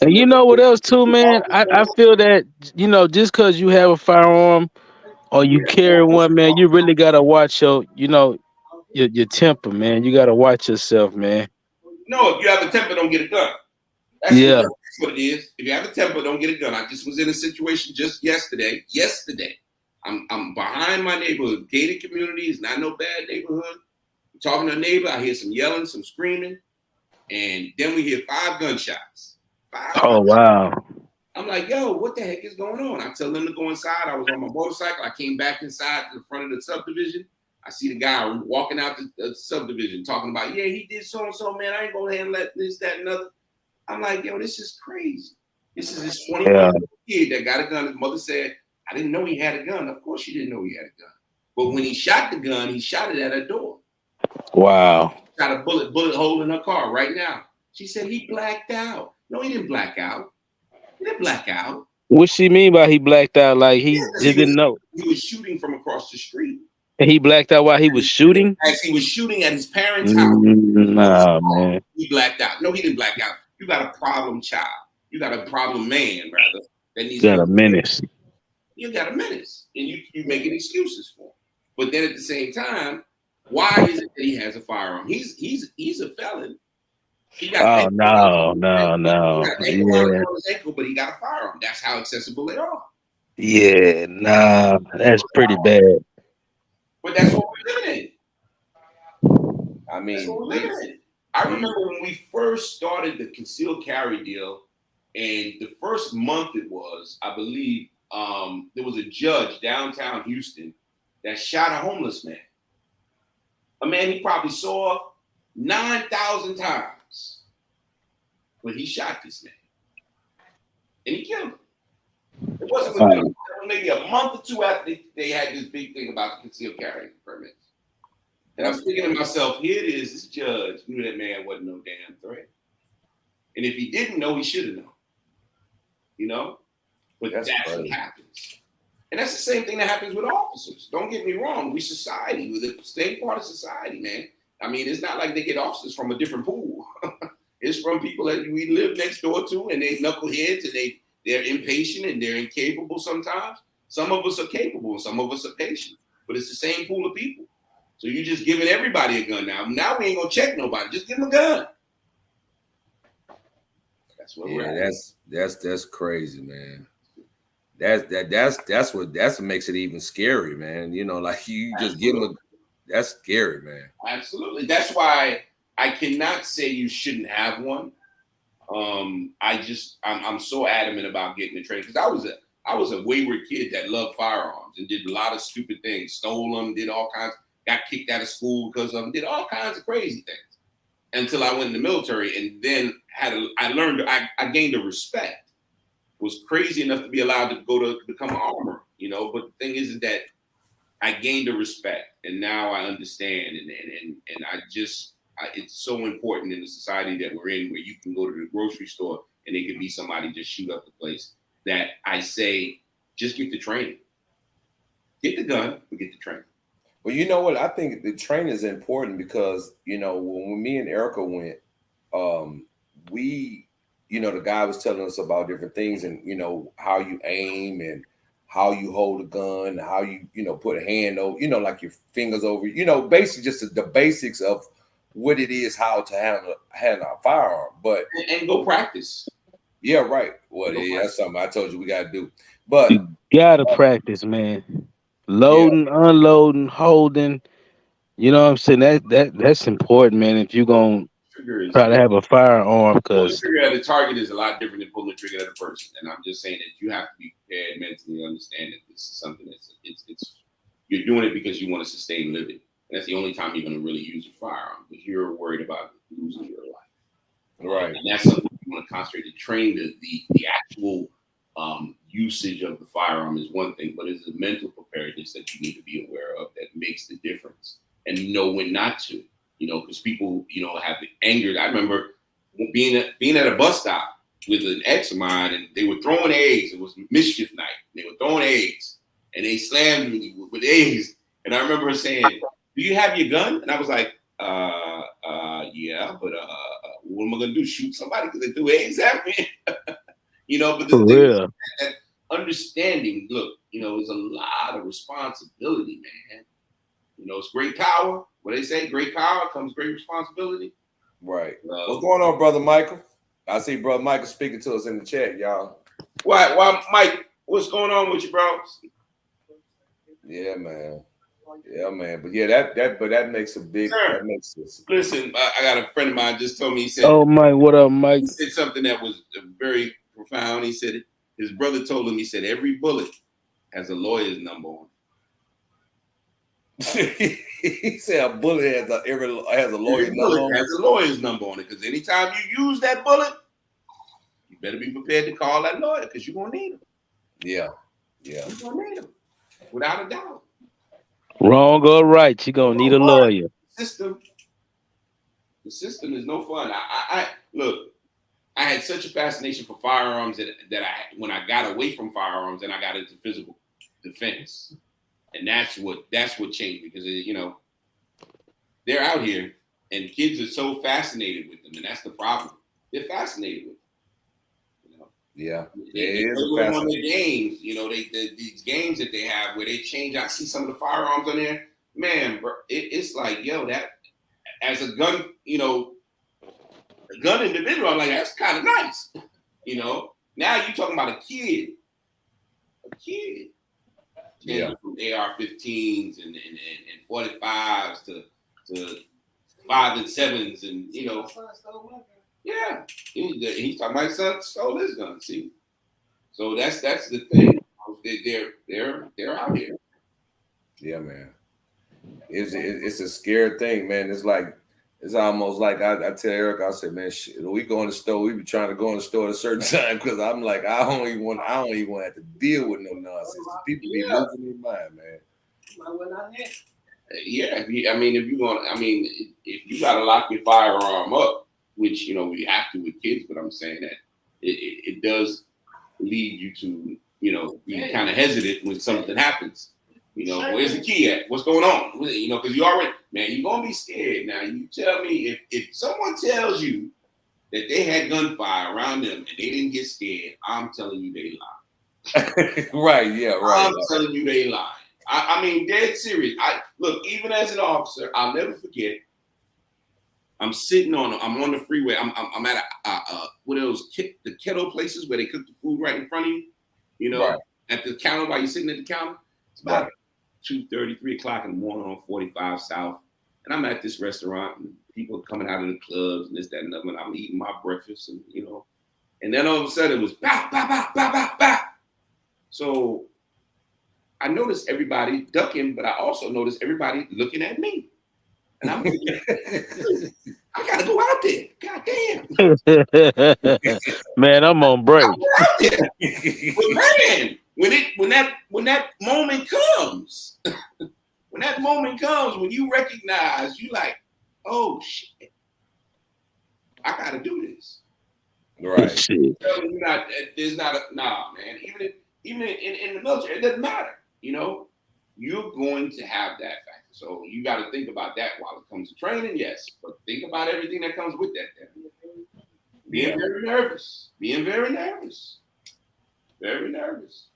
C: And you know what else too, man? I feel that just because you have a firearm or you carry one, man, you really gotta watch your temper, man. You gotta watch yourself, man.
D: No, if you have a temper, don't get a gun. That's what it is. If you have a temper, don't get a gun. I just was in a situation just yesterday. I'm behind my neighborhood. Gated community is not no bad neighborhood. talking to a neighbor. I hear some yelling, some screaming, and then we hear 5 gunshots. 5.
C: Oh wow.
D: I'm like, yo, what the heck is going on? I tell them to go inside. I was on my motorcycle. I came back inside to the front of the subdivision. I see the guy walking out the subdivision talking about, yeah, he did so-and-so, man. I ain't going to handle this, that, and other. I'm like, yo, this is crazy. This is this 21-year-old kid that got a gun. His mother said, I didn't know he had a gun. Of course she didn't know he had a gun. But when he shot the gun, he shot it at her door.
C: Wow.
D: Got a bullet hole in her car right now. She said he blacked out. No, he didn't black out. He didn't black out.
C: What she mean by he blacked out? Like he just didn't know.
D: He was shooting from across the street.
C: And he blacked out while he was shooting?
D: As he was shooting at his parents' house.
C: Nah, man.
D: He blacked out. No, he didn't black out. You got a problem child. You got a problem man, rather. That needs
C: got a menace.
D: You got a menace. And you making excuses for him. But then at the same time, why is it that he has a firearm? He's a felon. He got
C: no.
D: He got an ankle on his ankle, but he got a firearm. That's how accessible they are.
C: Yeah, nah, that's pretty bad.
D: But that's what we're living in.
B: I mean,
D: that's what we're living in. I remember when we first started the concealed carry deal, and the first month it was, I believe, there was a judge downtown Houston that shot a homeless man. A man he probably saw 9,000 times. But he shot this man. And he killed him. It wasn't maybe a month or two after they had this big thing about the concealed carry permits. And I was thinking to myself, here it is, this judge knew that man wasn't no damn threat. And if he didn't know, he should have known. You know? But that's what happens. And that's the same thing that happens with officers. Don't get me wrong. We society. We're the same part of society, man. I mean, it's not like they get officers from a different pool. It's from people that we live next door to, and they knuckleheads, and they're impatient and they're incapable sometimes. Some of us are capable, and some of us are patient. But it's the same pool of people. So you're just giving everybody a gun now. Now we ain't gonna check nobody. Just give them a gun. That's what we're at.
B: That's crazy, man. That's what makes it even scary, man. You know, like you just give them that's scary, man.
D: Absolutely. That's why I cannot say you shouldn't have one. I'm so adamant about getting the training because I was a wayward kid that loved firearms and did a lot of stupid things, stole them, did all kinds, got kicked out of school because of them, did all kinds of crazy things until I went in the military, and then I gained a respect. Was crazy enough to be allowed to go to become an armorer, you know. But the thing is that I gained a respect, and now I understand, and it's so important in the society that we're in, where you can go to the grocery store and it could be somebody just shoot up the place. That I say, just get the training, get the gun, but get the training.
B: Well, you know what? I think the training is important because, you know, when me and Erica went, the guy was telling us about different things and, you know, how you aim and how you hold a gun, how you, put a hand over, like your fingers over, basically just the basics of what it is, how to handle a firearm. But
D: and go practice.
B: Yeah, right. Well, that's something I told you we got to do. But
C: you gotta practice, man. Loading, unloading, holding. You know what I'm saying? That's important, man. If you're gonna try to have a firearm, because
D: pulling the trigger at a target is a lot different than pulling the trigger at a person. And I'm just saying that you have to be prepared mentally, understand that this is something that's you're doing it because you want to sustain living. And that's the only time you're going to really use your firearm, because you're worried about losing your life.
B: Right.
D: And that's something you want to concentrate to train the actual usage of the firearm is one thing, but it's a mental preparedness that you need to be aware of that makes the difference, and know when not to, because people, have angered. I remember being at a bus stop with an ex of mine, and they were throwing eggs. It was mischief night. They were throwing eggs, and they slammed me with eggs. And I remember her saying, "Do you have your gun?" And I was like, yeah, but what am I gonna do? Shoot somebody because they threw eggs at me? But the thing that understanding, look, there's a lot of responsibility, man. It's great power. What they say, great power comes great responsibility.
B: Right. What's going on, Brother Michael? I see Brother Michael speaking to us in the chat, y'all.
D: Why, Mike? What's going on with you, bro?
B: Yeah, man. Yeah, man. But yeah, that makes a big.
D: Sure.
B: That makes sense.
D: Listen, I got a friend of mine just told me. He said,
C: Oh, Mike, what up, Mike?
D: he said something that was very profound. He said his brother told him. He said every bullet has a lawyer's number on it.
B: He said a bullet has a lawyer
D: Every
B: number
D: bullet
B: on it.
D: has a lawyer's number on it because anytime you use that bullet, you better be prepared to call that lawyer because you're gonna need him.
B: Yeah.
D: You're gonna need him, without a doubt.
C: Wrong or right, you gonna need a lawyer.
D: The system is no fun. I look. I had such a fascination for firearms that when I got away from firearms and I got into physical defense, and that's what changed me because they're out here and kids are so fascinated with them, and that's the problem. They're fascinated with them.
B: Yeah,
D: they play on their games. These games that they have where they change. I see some of the firearms on there, man. Bro, it's like, that as a gun, a gun individual, I'm like, that's kind of nice. Now you're talking about a kid.
B: Yeah.
D: From AR-15s and 45s to 5 and 7s, and yeah, he's talking about his son stole his gun. See, so that's the thing. They're out here.
B: Yeah, man. It's a scary thing, man. It's almost like I tell Eric, I said, man, shit, we go in the store, we be trying to go in the store at a certain time because I'm like, I don't even want to have to deal with no nonsense. People be losing their mind, man.
D: Yeah, if you gotta lock your firearm up, which we have to with kids, but I'm saying that it does lead you to be kind of hesitant when something happens. Where's the key at? What's going on? Because you already, man, you're gonna be scared. Now you tell me if someone tells you that they had gunfire around them and they didn't get scared, I'm telling you they lie.
B: Right? Yeah, right.
D: I'm telling you they lie. I mean, dead serious. Look, even as an officer, I'll never forget. I'm on the freeway. I'm at one of those the kettle places where they cook the food right in front of you.
B: Right.
D: At the counter while you're sitting at the counter. It's about 2:30, 3 o'clock in the morning on 45 South, and I'm at this restaurant, and people are coming out of the clubs and this, that, and that. And I'm eating my breakfast, and and then all of a sudden it was bow, bow, bow, bow, bow, bow. So I noticed everybody ducking, but I also noticed everybody looking at me. And I'm thinking, I gotta go out there. God damn.
C: Man, I'm on break.
D: But man, when that moment comes, when you recognize, you like, oh shit, I gotta do this.
B: Right.
D: There's not a man. Even in the military, it doesn't matter. You're going to have that factor. So you got to think about that while it comes to training, yes. But think about everything that comes with that. Being very nervous. Very nervous.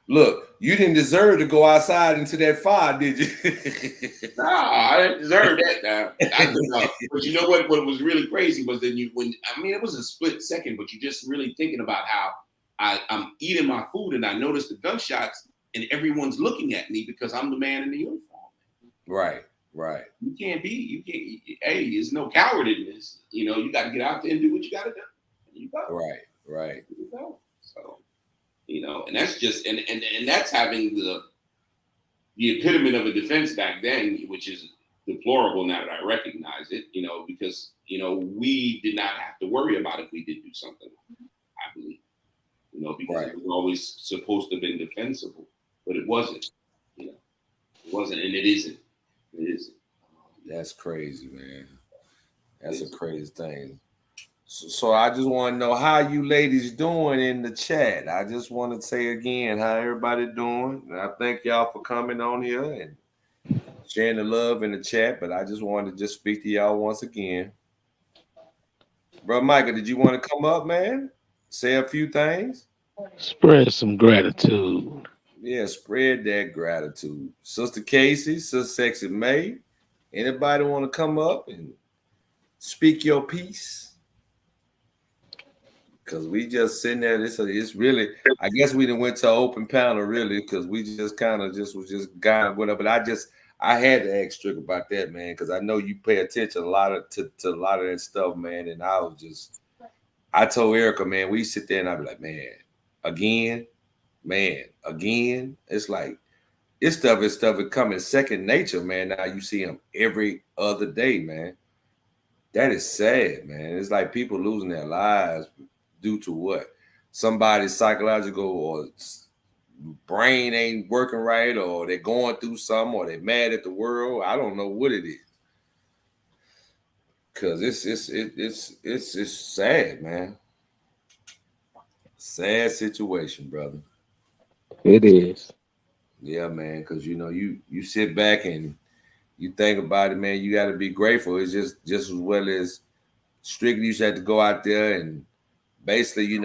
B: Look, you didn't deserve to go outside into that fire, did you?
D: Nah, I didn't deserve that now. But you know what was really crazy was that it was a split second, but you're just really thinking about how I'm eating my food and I noticed the gunshots and everyone's looking at me because I'm the man in the uniform.
B: Right.
D: Hey, there's no coward in this. You got to get out there and do what you got to do. And you go.
B: Right.
D: You go. So, and that's just, and that's having the epitome of a defense back then, which is deplorable now that I recognize it, because, we did not have to worry about if we did do something, I believe, because it was always supposed to have been defensible, but it wasn't, it wasn't, and it isn't. It isn't.
B: That's crazy, man. That's a crazy thing. So I just want to know how you ladies doing in the chat. I just want to say again how everybody doing. And I thank y'all for coming on here and sharing the love in the chat. But I just wanted to just speak to y'all once again. Bro, Michael, did you want to come up, man? Say a few things?
C: Spread some gratitude.
B: Yeah, spread that gratitude. Sister Casey, Sister Sexy May, anybody want to come up and speak your piece? Cause we just sitting there. It's really. I guess we didn't went to an open panel really, because we just kind of just was just going up. But I had to ask Strick about that, man, because I know you pay attention a lot to a lot of that stuff, man. And I told Erica, man, we sit there and I be like, man, again. It's like it's stuff is coming second nature, man. Now you see him every other day, man. That is sad, man. It's like people losing their lives due to what? Somebody's psychological or brain ain't working right, or they're going through something, or they're mad at the world. I don't know what it is. Cause it's sad, man. Sad situation, brother.
C: It is.
B: Yeah, man. Because you sit back and you think about it, man. You got to be grateful. It's just as well as Strictly used to have to go out there and basically,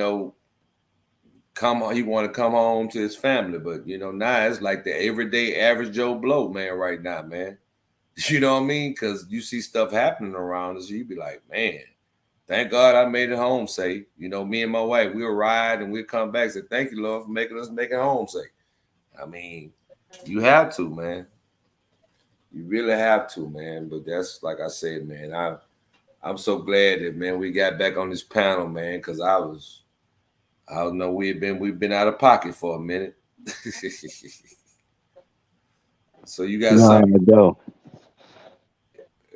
B: come. He want to come home to his family, but now it's like the everyday average Joe Blow, man. Right now, man. You know what I mean? Because you see stuff happening around us, you be like, man. Thank God I made it home safe. Me and my wife, we'll ride and we'll come back and say, thank you, Lord, for making us make it home safe. I mean, you have to, man. You really have to, man. But that's like I said, man. I'm so glad that, man, we got back on this panel, man, because I don't know, we've been out of pocket for a minute. So you got something.
C: Go.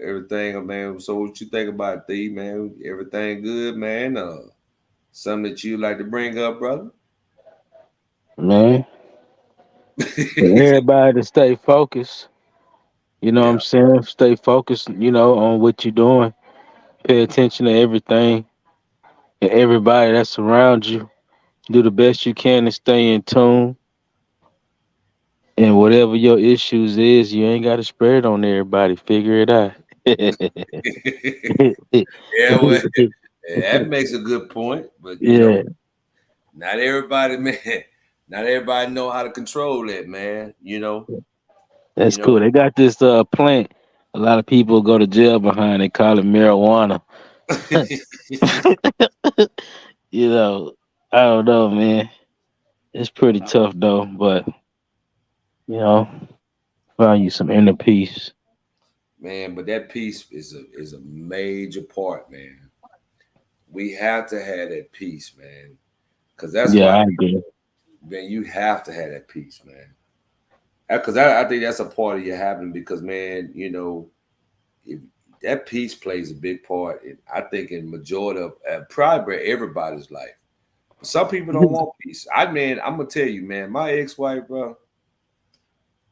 B: Everything, man. So what you think about thee, man? Everything good, man? Something that you like to bring up, brother?
C: Man. Everybody to stay focused. What I'm saying? Stay focused, on what you're doing. Pay attention to everything and everybody that's around you. Do the best you can to stay in tune. And whatever your issues is, you ain't got to spread it on everybody. Figure it out.
B: Yeah, well, that makes a good point. But not everybody, man. Not everybody know how to control that, man.
C: That's cool. They got this plant. A lot of people go to jail behind. They call it marijuana. I don't know, man. It's pretty tough though, but find you some inner peace.
B: Man, but that peace is a major part, man. We have to have that peace, man. Because that's why,
C: I agree.
B: Man, you have to have that peace, man. Because I think that's a part of your happening. Because, man, if that peace plays a big part, I think, in majority of probably everybody's life. Some people don't want peace. I'm gonna tell you, man. My ex-wife, bro.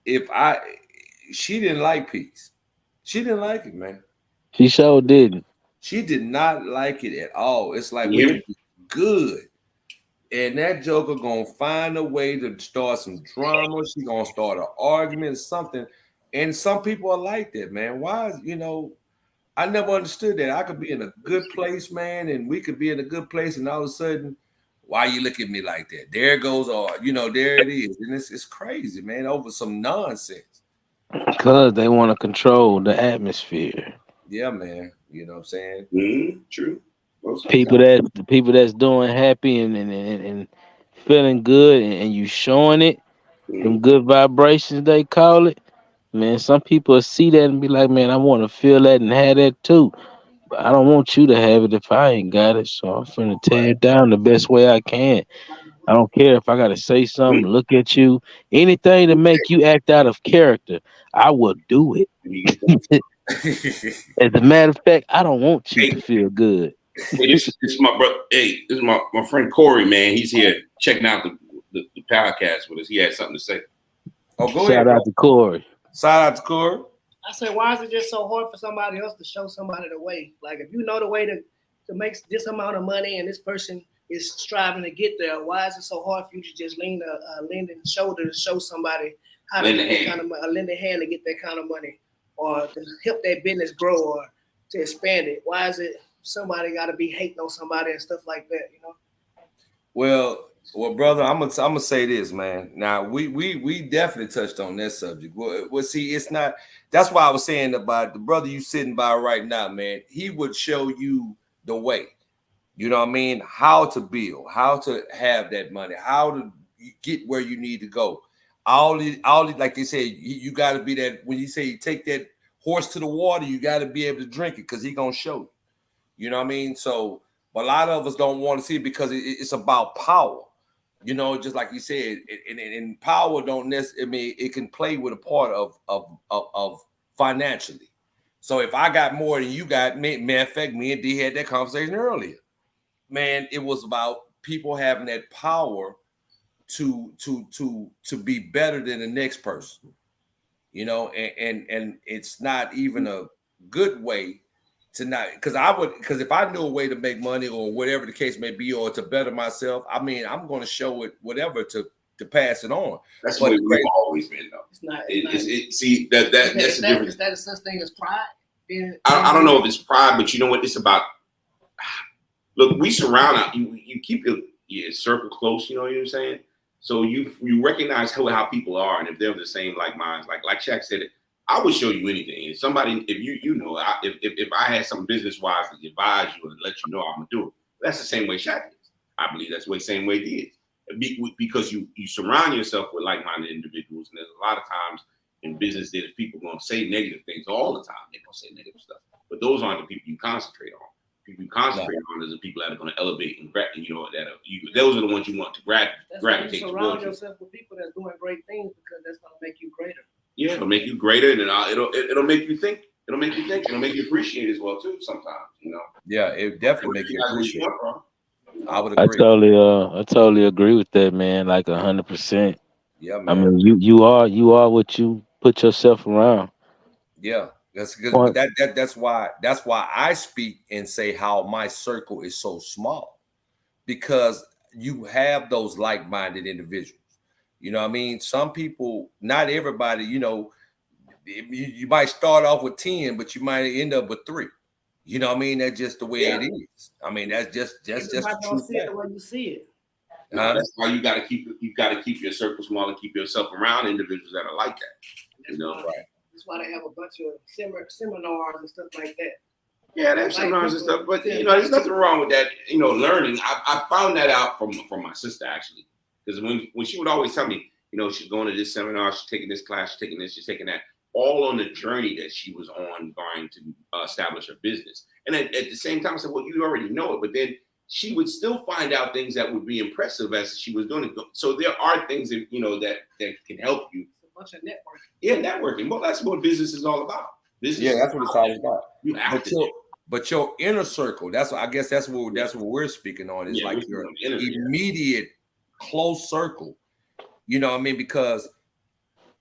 B: She didn't like peace. She didn't like it, man.
C: She sure didn't.
B: She did not like it at all. It's like we good. And that joker gonna find a way to start some drama. She gonna start an argument, something. And some people are like that, man. Why, I never understood that. I could be in a good place, man, and we could be in a good place, and all of a sudden, why you look at me like that? There goes all, there it is. And it's crazy, man, over some nonsense.
C: Because they want to control the atmosphere.
B: Yeah, man. You know what I'm saying?
D: True.
C: People that's doing happy and feeling good and you showing it, them good vibrations they call it. Man, some people see that and be like, man, I want to feel that and have that too. But I don't want you to have it if I ain't got it. So I'm finna tear it down the best way I can. I don't care if I gotta say something, look at you, anything to make you act out of character, I will do it. As a matter of fact, I don't want you to feel good.
D: Hey, this is my brother. Hey, this is my friend Corey, man. He's here checking out the podcast with us. He had something to say.
B: Oh, go
C: Shout
B: ahead.
C: out to Corey.
B: Shout out to Corey.
E: I said, why is it just so hard for somebody else to show somebody the way? Like, if you know the way to make this amount of money and this person is striving to get there, why is it so hard for you to just lend a shoulder to show somebody how to get that kind of money, lend a hand to get that kind of money, or to help that business grow or to expand it? Why is it somebody got to be hating on somebody and stuff like that,
B: Well, brother, I'm gonna say this, man. Now we definitely touched on that subject. Well, see, it's not. That's why I was saying about the brother you sitting by right now, man. He would show you the way. You know what I mean? How to build, how to have that money, how to get where you need to go. All these, like they say, you got to be that. When you say you take that horse to the water, you got to be able to drink it because he gonna show you. You know what I mean? So, but a lot of us don't want to see it because it's about power. You know, just like you said, and power don't necessarily. I mean, it can play with a part of financially. So if I got more than you got, matter of fact, me and D had that conversation earlier. Man, it was about people having that power to be better than the next person. You know, and it's not even a good way to not, because if I knew a way to make money or whatever the case may be, or to better myself, I mean, I'm going to show it whatever to pass it on.
D: That's the way we've always been, though.
E: It's not.
D: See, that's the difference.
E: Is that such thing as pride?
D: I don't know if it's pride, but you know what? It's about. Look, we surround you keep your circle close. You know what I'm saying? So you recognize how people are, and if they're the same like minds, like Shaq said it. I would show you anything. If somebody, if you know, if I had some business wise to advise you and let you know I'm gonna do it, that's the same way Shaq is. I believe that's the same way he is. Because you surround yourself with like-minded individuals, and there's a lot of times in business that people gonna say negative things all the time. They're gonna say negative stuff, but those aren't the people you concentrate on. People you concentrate on is the people that are going to elevate and those are the ones you want to gravitate towards.
E: Surround yourself with people that's doing great things because that's going to make you greater.
D: Yeah, it'll make you greater, and it'll make you think. It'll make you think. It'll make you appreciate as well too. Sometimes, you know.
B: Yeah, it definitely make you appreciate. I would
C: agree. I totally agree with that, man. Like 100%.
B: Yeah, man.
C: I mean, you are what you put yourself around.
B: Yeah, that's good. That's why I speak and say how my circle is so small, because you have those like-minded individuals. You know what I mean? Some people, not everybody, you know, you might start off with 10, but you might end up with 3. You know what I mean? That's just the way it is. I mean, that's just the truth.
E: See it the way you see it.
D: That's why you got to keep your circle small and keep yourself around individuals that are like that. You know,
E: right? That's why they have a bunch of seminars and stuff like that.
D: Yeah, they have seminars and stuff, but you know, there's nothing wrong with that. You know, learning. I found that out from my sister actually, because when she would always tell me, you know, she's going to this seminar, she's taking this class, she's taking this, she's taking that, all on the journey that she was on, going to establish her business. And at the same time, I said, well, you already know it, but then she would still find out things that would be impressive as she was doing it. So there are things that, you know, that can help you.
E: It's a bunch of networking.
D: Yeah, networking. Well, that's what business is all about.
B: Yeah, that's what it's all about.
D: You have to.
B: But your inner circle, that's what I guess that's what we're speaking on, is like your immediate close circle. You know what I mean? Because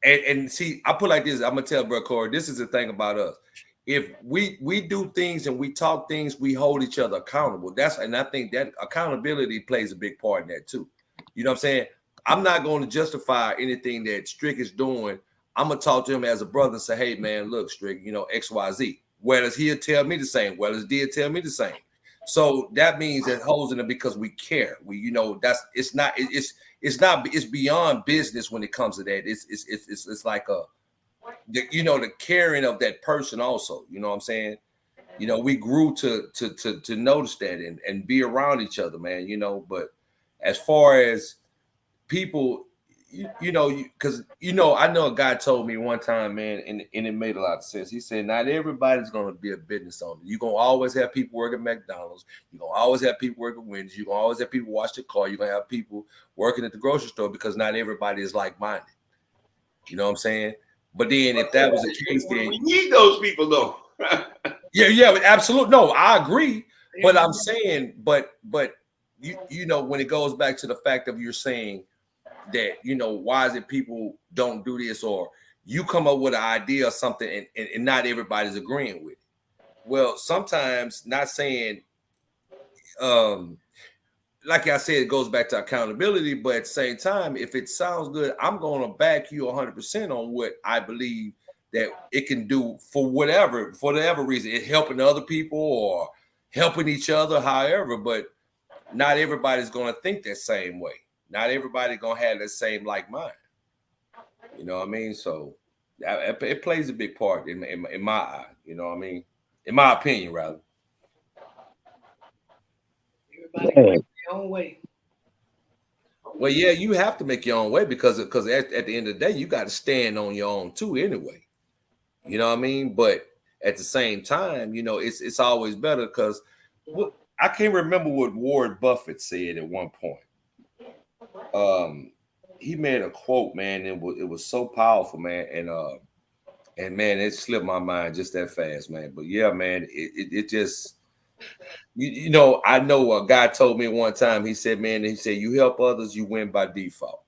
B: and see, I put like this, I'm gonna tell Bro Corey, this is the thing about us. If we do things and we talk things, we hold each other accountable. And I think that accountability plays a big part in that too. You know what I'm saying? I'm not going to justify anything that Strick is doing. I'm gonna talk to him as a brother and say, hey man, look, Strick, you know, XYZ. Whereas he'll tell me the same, whereas D'll tell me the same. So that means that holds in it because we care. We, you know, it's beyond business when it comes to that. It's like you know, the caring of that person also. You know what I'm saying? You know, we grew to notice that and be around each other, man. You know, but as far as people, you know, because you know, I know a guy told me one time, man, and it made a lot of sense. He said, not everybody's gonna be a business owner. You're gonna always have people work at McDonald's, you're gonna always have people work at Wendy's, you're gonna always have people wash the car, you're gonna have people working at the grocery store, because not everybody is like-minded. You know what I'm saying? But then if that was the case, then
D: we need those people though.
B: yeah, absolutely. No, I agree. But I'm saying, but you know, when it goes back to the fact of you're saying that, you know, why is it people don't do this, or you come up with an idea or something and not everybody's agreeing with it. Well, sometimes, not saying, like I said, it goes back to accountability, but at the same time, if it sounds good, I'm going to back you 100% on what I believe that it can do for whatever reason, it helping other people or helping each other, however, but not everybody's going to think that same way. Not everybody gonna have the same like mind. You know what I mean? So it plays a big part in my eye. You know what I mean? In my opinion, rather.
E: Everybody
C: Yeah.
E: goes their own way.
B: Well, yeah, you have to make your own way because at the end of the day, you got to stand on your own too anyway. You know what I mean? But at the same time, you know, it's always better because I can't remember what Warren Buffett said at one point. He made a quote, man, and it was so powerful, man, and man, it slipped my mind just that fast, man. But yeah, man, it just you know, I know a guy told me one time, he said, man, he said, you help others, you win by default.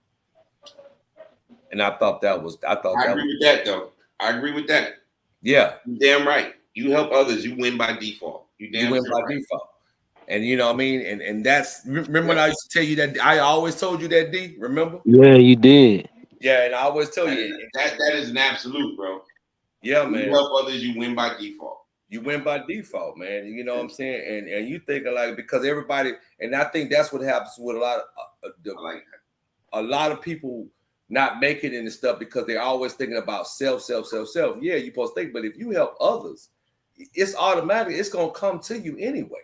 B: And I thought that was
D: I agree with that though. I agree with that.
B: Yeah.
D: You're damn right. You help others, you win by default. You
B: win by
D: right.
B: default. And you know what I mean? And that's remember when I used to tell you that I always told you that, D, remember?
C: Yeah, you did.
B: Yeah, and I always tell you
D: that is an absolute, bro.
B: Yeah, man.
D: You help others, you win by default.
B: You win by default, man. You know what I'm saying? And you think like because everybody, and I think that's what happens with a lot of people not making it and stuff because they're always thinking about self. Yeah, you're supposed to think, but if you help others, it's automatic. It's gonna come to you anyway.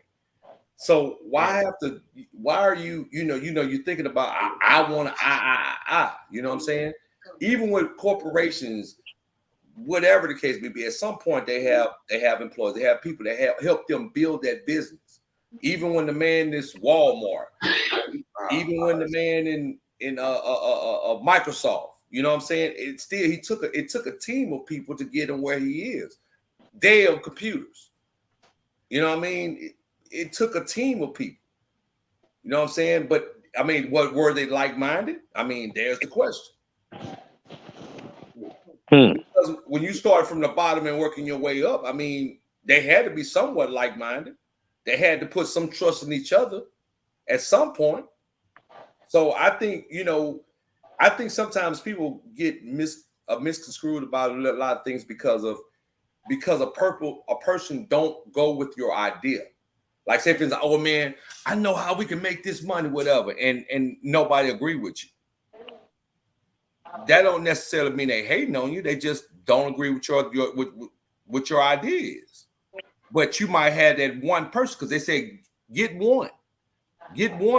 B: So why are you you're thinking about I want to you know what I'm saying? Even with corporations, whatever the case may be, at some point they have employees, they have people that help them build that business. Even when the man is Walmart, even when the man in Microsoft, you know what I'm saying? It took a team of people to get him where he is. Dell Computers, you know what I mean? It took a team of people, you know what I'm saying? But I mean, what were they like-minded? I mean, there's the question. Because when you start from the bottom and working your way up, I mean, they had to be somewhat like-minded. They had to put some trust in each other at some point. So I think, sometimes people get misconstrued about a lot of things because a person don't go with your idea. Like say, for instance, oh man, I know how we can make this money, whatever, and nobody agree with you. That don't necessarily mean they hating on you. They just don't agree with your ideas. But you might have that one person because they say get one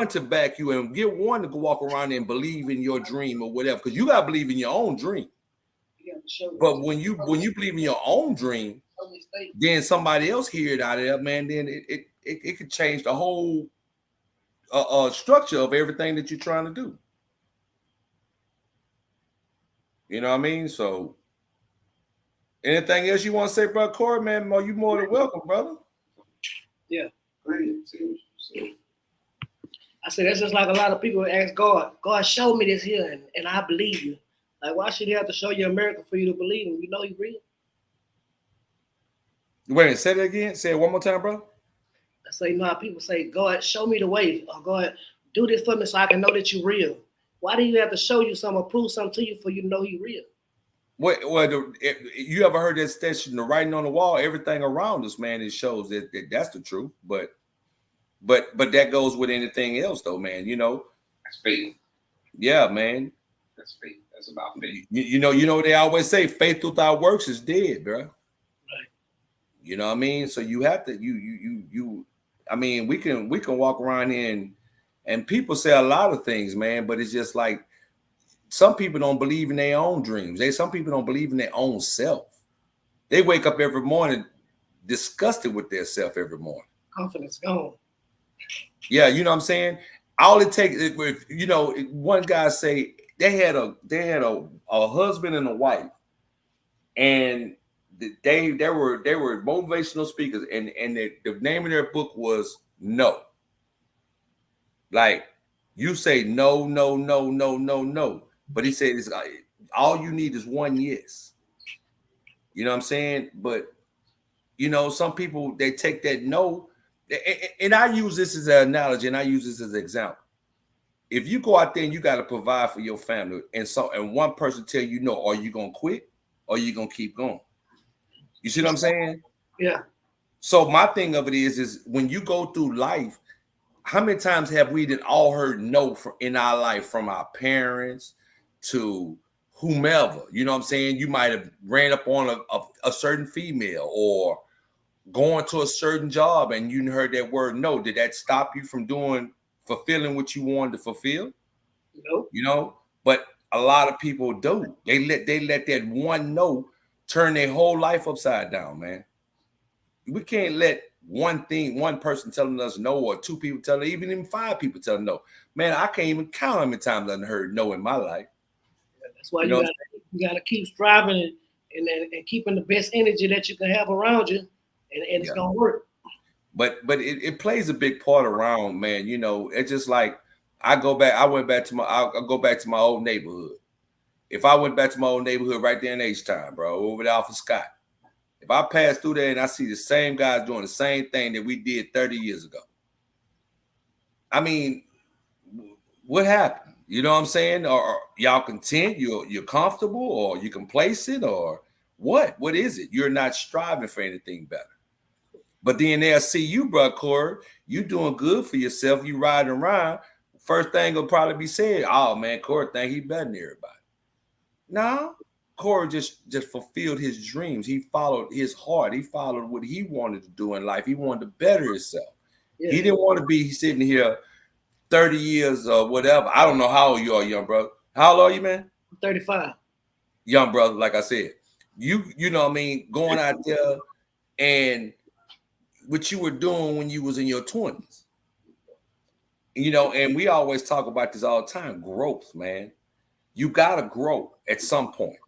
B: to back you and get one to go walk around and believe in your dream or whatever. Because you gotta believe in your own dream. But when you believe in your own dream, then somebody else hear it out of there, man. Then it could change the whole structure of everything that you're trying to do. You know what I mean? So, anything else you want to say, brother Corey, man? You more than welcome, brother.
E: Yeah. I said, that's just like a lot of people ask God, show me this here, and I believe you. Like, why should he have to show you a miracle for you to believe him? You know he's real.
B: Wait, say that again. Say it one more time, bro.
E: I say, how people say, God, show me the way, or God, do this for me so I can know that you're real. Why do you have to show you something or prove something to you for you to know he's real?
B: You ever heard that station, the writing on the wall? Everything around us, man, it shows that that's the truth. But that goes with anything else, though, man. You know,
D: that's faith.
B: Yeah, man.
D: That's faith. That's about faith.
B: You know they always say faith without works is dead, bro. Right. You know what I mean? So you have to you. I mean, we can walk around here and people say a lot of things, man. But it's just like some people don't believe in their own dreams. Some people don't believe in their own self. They wake up every morning disgusted with their self every morning.
E: Confidence gone.
B: Yeah, you know what I'm saying? All it takes, one guy say they had a husband and a wife, and they were motivational speakers, and the name of their book was No. Like you say no, but he said it's all you need is one yes. You know what I'm saying? But some people they take that no. And I use this as an analogy, and I use this as an example. If you go out there and you got to provide for your family, and one person tell you no, are you gonna quit or are you gonna keep going? You see what I'm saying?
E: Yeah.
B: So my thing of it is when you go through life, how many times have we all heard no in our life from our parents to whomever? You know what I'm saying? You might have ran up on a certain female or going to a certain job and you heard that word no, did that stop you from fulfilling what you wanted to fulfill?
E: Nope.
B: You know, but a lot of people do. They let that one no turn their whole life upside down, man. We can't let one person telling us no, or two people telling, even 5 people telling no. Man, I can't even count how many times I've heard no in my life.
E: That's why you gotta keep striving and keeping the best energy that you can have around you, and it's gonna work.
B: But it plays a big part around, man. You know, it's just like I'll go back to my old neighborhood. If I went back to my old neighborhood right there in H-Town, bro, over there off of Scott, if I pass through there and I see the same guys doing the same thing that we did 30 years ago, I mean, what happened? You know what I'm saying? Or y'all content? You're comfortable, or you complacent, or what? What is it? You're not striving for anything better. But then they'll see you, bro, Corey, you doing good for yourself. You riding around. First thing will probably be said, oh, man, Corey think he better than everybody. No, Corey just fulfilled his dreams. He followed his heart. He followed what he wanted to do in life. He wanted to better himself. Yeah. He didn't want to be sitting here 30 years or whatever. I don't know how old you are, young brother. How old are you, man?
E: I'm 35.
B: Young brother, like I said. You know what I mean? Going out there and what you were doing when you was in your 20s. You know, and we always talk about this all the time, growth, man. You got to grow at some point.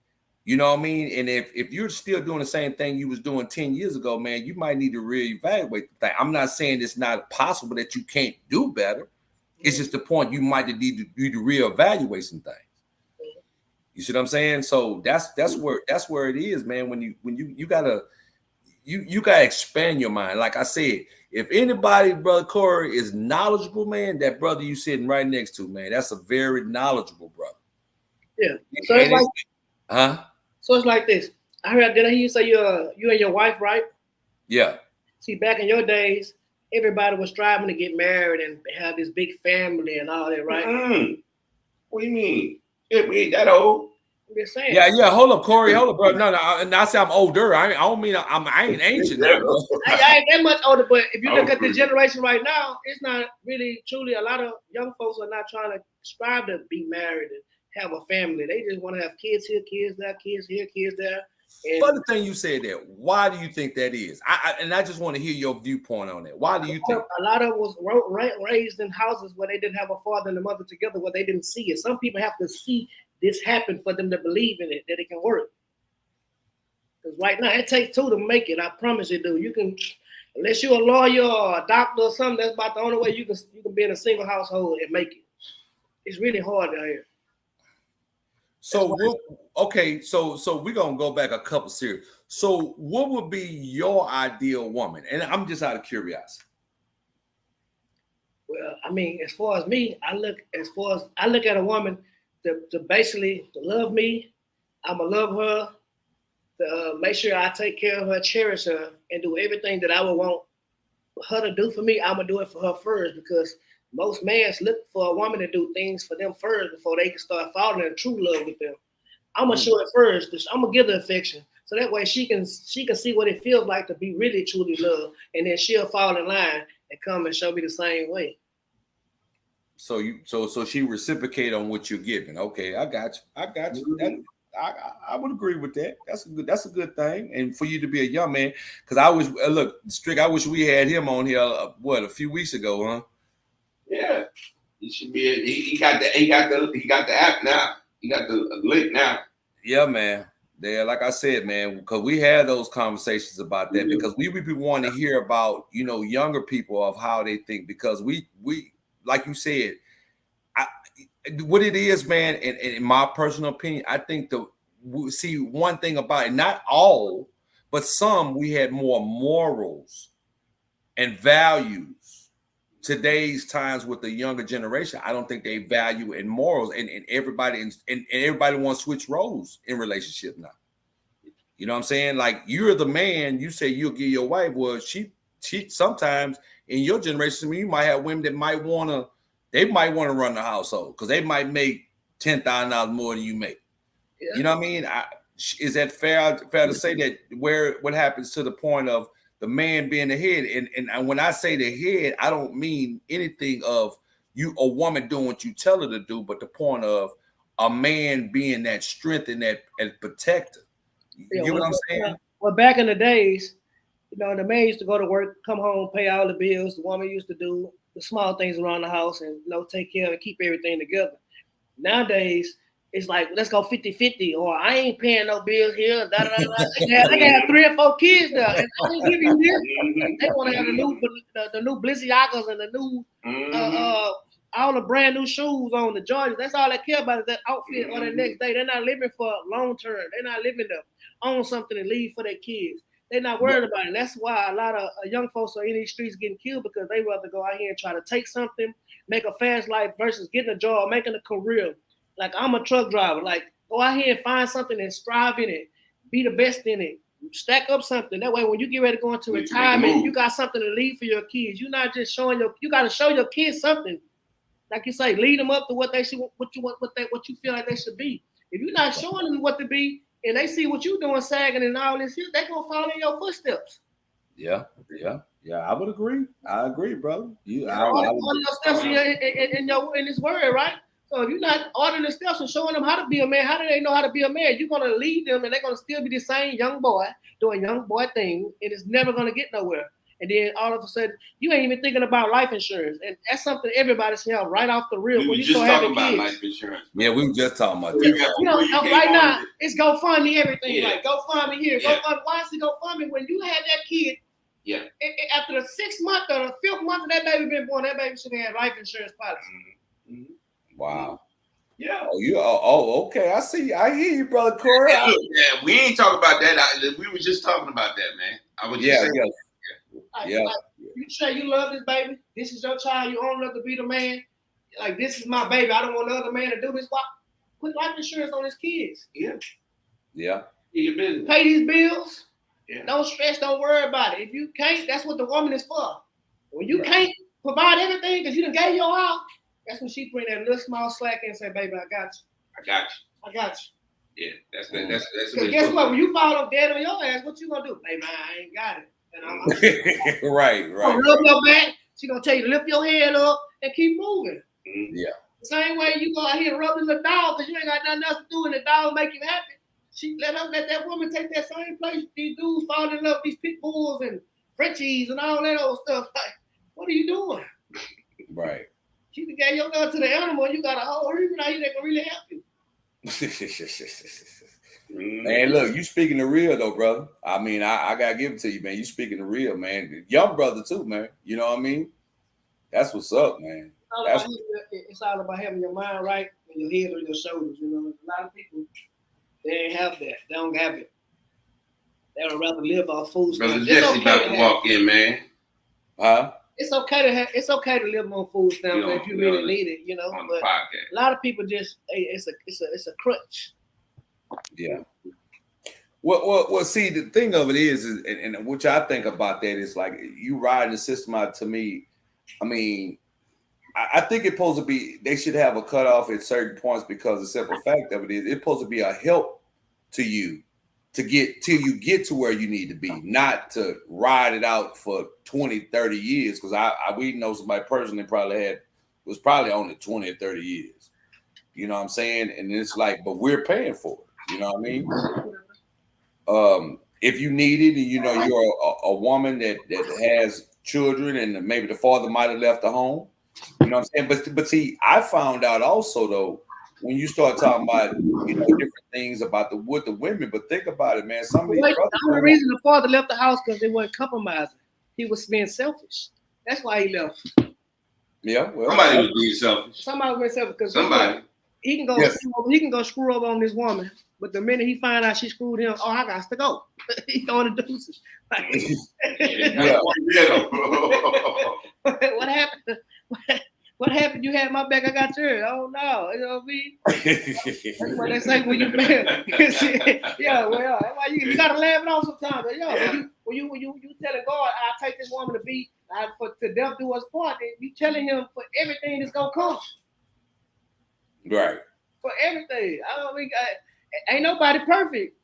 B: You know what I mean? And if you're still doing the same thing you was doing 10 years ago, man, you might need to reevaluate the thing. I'm not saying it's not possible that you can't do better. It's just the point you might need to reevaluate some things. You see what I'm saying? So that's where it is, man. When you gotta expand your mind. Like I said, if anybody, brother Corey, is knowledgeable, man, that brother you sitting right next to, man, that's a very knowledgeable brother.
E: Yeah. So it's like, So it's like this. Did I hear you say you and your wife, right?
B: Yeah.
E: See, back in your days, everybody was striving to get married and have this big family and all that, right?
D: Mm-hmm. What do you mean? Yeah, we ain't that old.
E: I'm just saying.
B: Yeah. Hold up, Corey. Hold up, bro. No. I say I'm older. I don't mean I ain't ancient.
E: I ain't that much older, but if you look at the generation right now, it's not really truly. A lot of young folks are not trying to strive to be married and have a family. They just want to have kids here, kids there, kids here, kids there. And
B: funny thing you said that. Why do you think that is? I just want to hear your viewpoint on that. Why do you think?
E: A lot of was raised in houses where they didn't have a father and a mother together, where they didn't see it. Some people have to see this happen for them to believe in it, that it can work. Because right now, it takes 2 to make it. I promise you, dude. You can, unless you're a lawyer or a doctor or something, that's about the only way you can be in a single household and make it. It's really hard out here.
B: So so we're gonna go back a couple series. So what would be your ideal woman? And I'm just out of curiosity.
E: Well, I mean, as far as me, I look at a woman to basically love me. I'ma love her, to make sure I take care of her, cherish her, and do everything that I would want her to do for me. I'ma do it for her first, because most men look for a woman to do things for them first before they can start falling in true love with them. I'm gonna show it first. I'm gonna give her affection, so that way she can see what it feels like to be really truly loved, and then she'll fall in line and come and show me the same way.
B: So she reciprocate on what you're giving. Okay, I got you.
E: Mm-hmm.
B: I would agree with that. That's a good thing, and for you to be a young man, because I wish Strick. I wish we had him on here. A few weeks ago, huh?
D: Yeah, he should be. He got the app now. He got the link now.
B: Yeah, man. There, like I said, man, because we had those conversations about that, because we would be wanting to hear about younger people of how they think, because we like you said, what it is, man. And in my personal opinion, I think one thing about it, not all, but some, we had more morals and values. Today's times with the younger generation, I don't think they value in morals, and everybody wants to switch roles in relationship now. You know what I'm saying? Like, you're the man, you say you'll give your wife. Well, she sometimes in your generation, you might have women that might want to run the household because they might make $10,000 more than you make. Yeah. You know what I mean? Is that fair to say that what happens to the point of the man being the head. And when I say the head, I don't mean anything of you a woman doing what you tell her to do, but the point of a man being that strength and that and protector. You get what I'm saying?
E: Well, back in the days, the man used to go to work, come home, pay all the bills. The woman used to do the small things around the house and take care of and keep everything together. Nowadays, it's like, let's go 50-50, or I ain't paying no bills here. Da, da, da, da. They can have 3 or 4 kids now. And I ain't giving you this. They want to have the new Balenciagas and the new all the brand new shoes on, the Jordans. That's all they care about is that outfit or the next day. They're not living for long term. They're not living to own something and leave for their kids. They're not worried about it. That's why a lot of young folks are in these streets getting killed, because they rather go out here and try to take something, make a fast life versus getting a job, making a career. Like, I'm a truck driver. Like, go out here and find something and strive in it. Be the best in it. Stack up something. That way, when you get ready to go into retirement, you got something to leave for your kids. You're not just you got to show your kids something. Like you say, lead them up to what they should, what you feel like they should be. If you're not showing them what to be, and they see what you're doing, sagging and all this, they're gonna follow in your footsteps.
B: Yeah. I would agree. I agree, brother.
E: All your steps in this word, right? So if you're not ordering the steps and showing them how to be a man, how do they know how to be a man? You're gonna lead them, and they're gonna still be the same young boy doing young boy thing, and it's never gonna get nowhere. And then all of a sudden, you ain't even thinking about life insurance. And that's something everybody should have right off the reel.
D: We were just talking about life insurance.
B: Yeah, we were just talking about that.
E: Right now, it's GoFundMe everything. Yeah. Like, GoFundMe here. Yeah. GoFundMe. Why is it GoFundMe? When you have that kid, after the 6th month or the 5th month of that baby been born, that baby should have life insurance policy.
B: Mm-hmm. Wow.
D: Yeah.
B: Okay. I see. I hear you, brother Corey.
D: Yeah, we ain't talking about that. We were just talking about that, man. I was just saying.
E: Like, you say you love this baby. This is your child. You own enough to be the man. Like, this is my baby. I don't want another man to do this. Why? Put life insurance on his kids.
B: Yeah.
E: Pay these bills. Yeah. Don't stress. Don't worry about it. If you can't, that's what the woman is for. When you can't provide everything because you done gave your all, that's when she bring that little small slack in and say, "Baby, I got you. I got you."
D: Yeah, that's
E: because guess what? When you fall up dead on your ass, what you gonna do? Baby, I ain't got it.
B: Right.
E: Rub your back. She gonna tell you to lift your head up and keep moving.
B: Yeah.
E: The same way you go out here rubbing the dog because you ain't got nothing else to do and the dog make you happy. She let that woman take that same place. These dudes fall in love with these pit bulls and Frenchies and all that old stuff. Like, what are you doing?
B: Right.
E: She gave your love to the animal and you got a whole human out here that can really help you.
B: Man, look, you speaking the real though, brother. I mean, I gotta give it to you, man. You speaking the real, man. Young brother too, man. You know what I mean? That's what's up, man.
E: It's all about having your mind right and your head on your shoulders. You know, a lot of people they ain't have that. They don't have it. They would rather live off food stamps.
D: Brother Jesse about to walk in, man.
B: Huh?
E: It's okay to live on food stamps if you really need it, you know. But a lot of people just it's a crutch.
B: Yeah. Well. See, the thing of it is and which I think about that is like you riding the system out. To me, I mean, I think it's supposed to be. They should have a cutoff at certain points because the simple fact of it is, it's supposed to be a help to you to get till you get to where you need to be, not to ride it out for 20, 30 years. Because we know somebody personally was probably only 20 or 30 years. You know what I'm saying? And it's like, but we're paying for it. You know what I mean? If you need it, and you know you're a woman that has children, and maybe the father might have left the home. You know what I'm saying? But see, I found out also though when you start talking about different things about the women. But think about it, man.
E: The only reason the father left the house because they weren't compromising. He was being selfish. That's why he left.
B: Yeah, well,
D: somebody was being selfish.
E: Somebody was being selfish because
D: somebody.
E: He can go screw up on this woman, but the minute he find out she screwed him, I got to go. He going to deuces. What happened? What happened? You had my back, I got yours. Oh no, you know what I mean? That's what they say when you yeah, well, that's why you gotta laugh it off sometimes. But when you telling God, I'll take this woman to be to death do us part, then you telling him for everything that's gonna come.
B: Right.
E: For everything. I don't mean, ain't nobody perfect.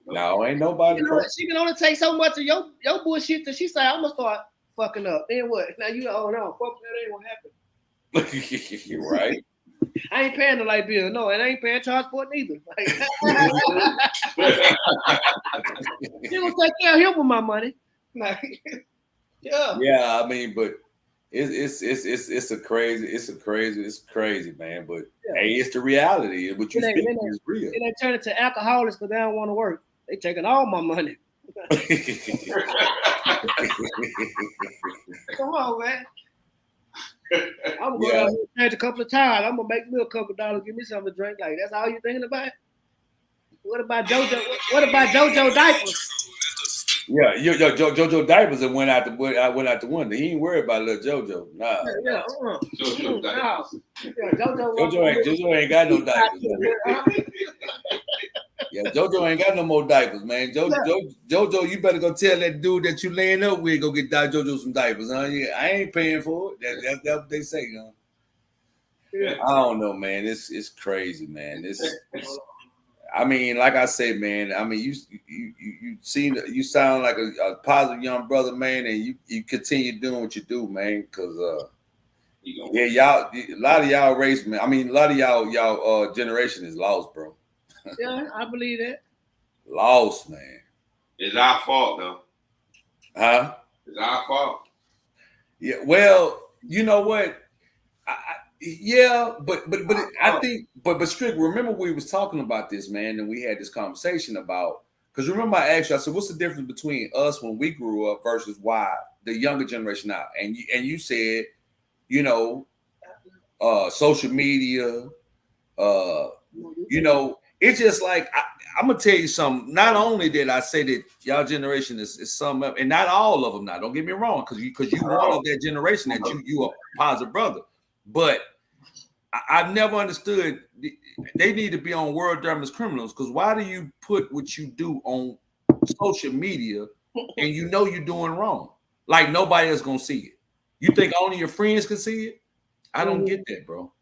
B: No, ain't nobody.
E: She can only take so much of your bullshit till she say, I'm gonna start fucking up. Then what? Now you know, oh no, fuck that ain't gonna happen.
B: You're right.
E: I ain't paying the light bill. No, and I ain't paying charge for it neither. Like, she gonna take care of him with my money. Like, yeah.
B: Yeah, I mean, but it's crazy, man. But hey, it's the reality. What you speak is real.
E: They turn it to alcoholics because they don't want to work. They taking all my money. Come on, man. I'm gonna go out and change a couple of times. I'm gonna make me a couple of dollars, give me something to drink. Like that's all you thinking about? What about JoJo? What about JoJo diapers?
B: Yeah, JoJo diapers and went out the window. He ain't worried about little JoJo. Nah.
E: Yeah,
D: JoJo diapers.
B: JoJo ain't got no diapers. Yeah, JoJo ain't got no more diapers, man. JoJo, you better go tell that dude that you laying up with, go get JoJo some diapers, huh? Yeah, I ain't paying for it. That's what they say, you know. Yeah. I don't know, man. It's crazy, man. I mean, like I said, man. I mean, you sound like a positive young brother, man, and you continue doing what you do, man. Because y'all, a lot of y'all race, man. I mean, a lot of y'all generation is lost, bro.
E: Yeah, I believe that.
B: Lost, man.
D: It's our fault, though.
B: Huh?
D: It's our fault.
B: Yeah. Well, you know what? I think, but Strick, remember we was talking about this, man, and we had this conversation about, because remember I asked you, I said, what's the difference between us when we grew up versus why the younger generation now? And you said, you know, social media, you know, it's just like I'm gonna tell you something. Not only did I say that y'all generation is some up, and not all of them now. Don't get me wrong, because you one of that generation that you a positive brother. But I've never understood. They need to be on World Dumbest Criminals, because why do you put what you do on social media and you know you're doing wrong? Like nobody else gonna see it. You think only your friends can see it? I don't get that, bro.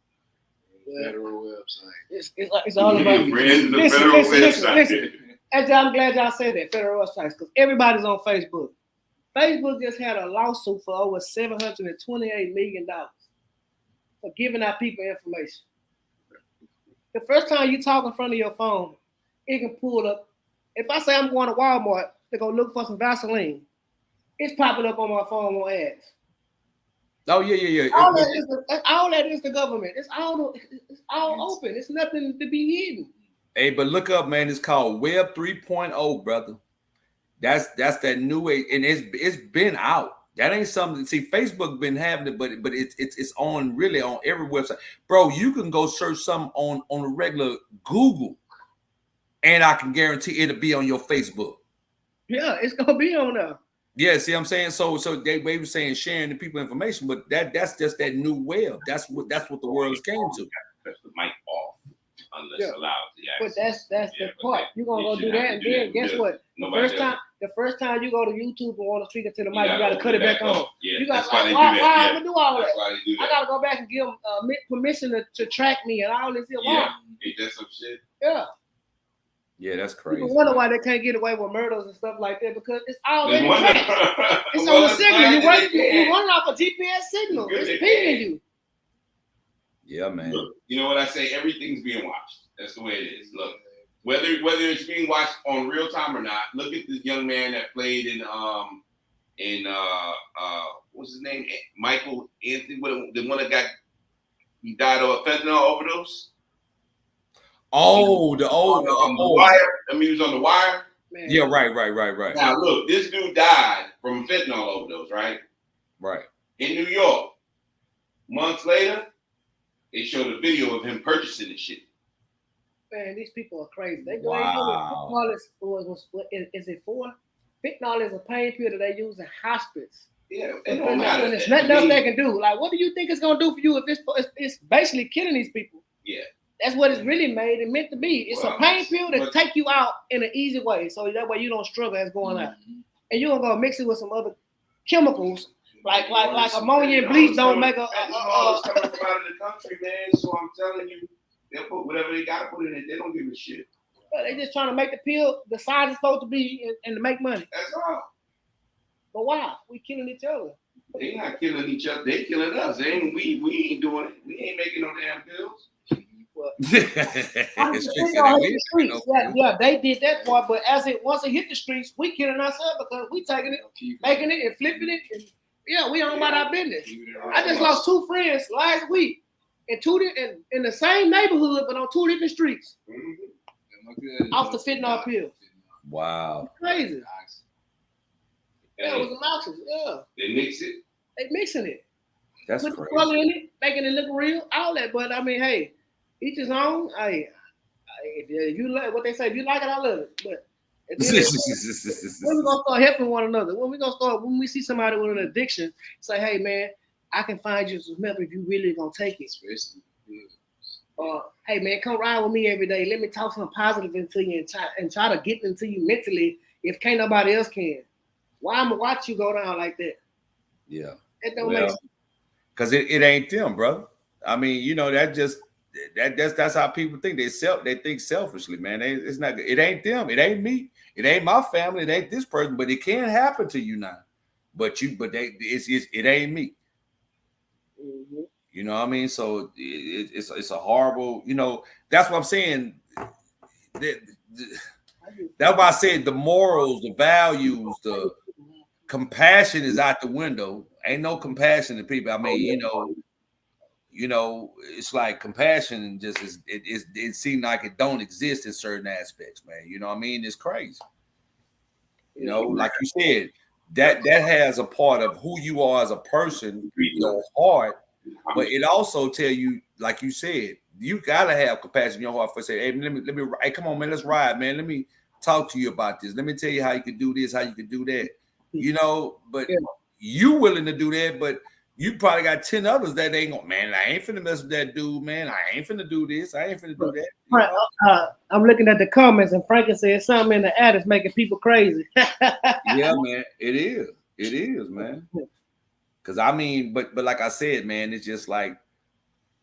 F: Federal website.
E: It's all about listen. I'm glad y'all said that, federal websites, because everybody's on Facebook. Facebook just had a lawsuit for over $728 million for giving out people information. The first time you talk in front of your phone, it can pull up. If I say I'm going to Walmart to go look for some Vaseline, it's popping up on my phone on ads.
B: Oh yeah.
E: All that is the government. It's all open. It's nothing to be hidden.
B: Hey, but look up, man. It's called Web 3.0, brother. That's that new age, and it's been out. That ain't something. See, Facebook been having it, but it's on really on every website, bro. You can go search something on a regular Google, and I can guarantee it'll be on your Facebook.
E: Yeah, it's gonna be on there.
B: Yeah, see what I'm saying? So they were saying sharing the people information, but that's just that new web. That's what the world has came to.
D: That's the mic off, unless allowed to.
E: But that's the part. You're gonna go do that, and then guess what? The first time you go to YouTube and want to speak it to the mic, you gotta cut it back on.
D: Yeah,
E: you got
D: that's why they do
E: why
D: that.
E: I'm gonna do all that?
D: I
E: gotta go back and give them permission to track me and all this.
D: Yeah, ain't that some shit?
E: Yeah.
B: Yeah, that's crazy.
E: People wonder why they can't get away with murders and stuff like that, because it's already tracked. It's on the signal. You're running off a GPS signal. It's pinging you.
B: Yeah, man.
D: Look, you know what I say? Everything's being watched. That's the way it is. Look, whether it's being watched on real time or not, look at the young man that played in what's his name? Michael Anthony, the one that he died of a fentanyl overdose.
B: Oh,
D: the Wire. I mean, he was on The Wire.
E: Man.
B: Yeah, right.
D: Now, look, this dude died from a fentanyl overdose, right?
B: Right.
D: In New York. Months later, they showed a video of him purchasing the shit.
E: Man, these people are crazy. They go
B: wow.
E: Is it for? Fentanyl is a pain pill that they use in hospice.
D: Yeah, it don't matter.
E: And there's nothing else they can do. Like, what do you think it's gonna do for you if it's basically killing these people?
D: Yeah.
E: That's what it's really made and meant to be. It's a pain pill to take you out in an easy way, so that way you don't struggle as going out. And you're gonna mix it with some other chemicals, like ammonia and bleach don't make
D: coming from out of the country, man. So I'm telling you, they'll put whatever they gotta put in it. They don't give a shit.
E: They just trying to make the pill the size it's supposed to be and to make money.
D: That's all.
E: But why? We killing each other.
D: They not killing each other. They killing us. They ain't, we ain't doing it. We ain't making no damn pills.
E: Yeah, they did that part, but once it hit the streets, we killing ourselves because we taking it, making it, and flipping it, and we on about our business. I just lost 2 friends last week in the same neighborhood, but on 2 different streets. Off the fentanyl pills.
B: Wow.
E: Crazy. Yeah, it was obnoxious. Yeah.
D: They mix it.
E: They mixing it.
B: That's
E: Put
B: crazy.
E: the color in it, making it look real, all that. But I mean, hey, each his own. Hey, if you like what they say, if you like it, I love it. But at the end of the day, when we gonna start helping one another? When we see somebody with an addiction, say, hey man, I can find you some help if you really gonna take it. Hey man, come ride with me every day. Let me talk something positive into you and try to get into you mentally if can't nobody else can. Why I'm gonna watch you go down like that?
B: Yeah.
E: It don't make sense.
B: Because it ain't them, brother. I mean, that's how people think. They think selfishly, man. It's not. It ain't them. It ain't me. It ain't my family. It ain't this person. But it can happen to you now. It ain't me.
E: Mm-hmm.
B: You know what I mean? So it's a horrible. That's what I'm saying. That's why I said the morals, the values, the compassion is out the window. Ain't no compassion to people. I mean, it's like compassion just is. It seems like it don't exist in certain aspects, man. You know what I mean? It's crazy. Like you said, that has a part of who you are as a person, your heart, but it also tell you, like you said, you gotta have compassion in your heart for say, hey, let me, hey, come on, man, let's ride, man. Let me talk to you about this. Let me tell you how you can do this, how you can do that. But you willing to do that, but you probably got 10 others that ain't going, man, I ain't finna mess with that dude, man. I ain't finna do this. I ain't finna do that.
E: I'm looking at the comments and Franklin said something in the ad is making people crazy.
B: Yeah, man. It is, man. Because I mean, but like I said, man, it's just like,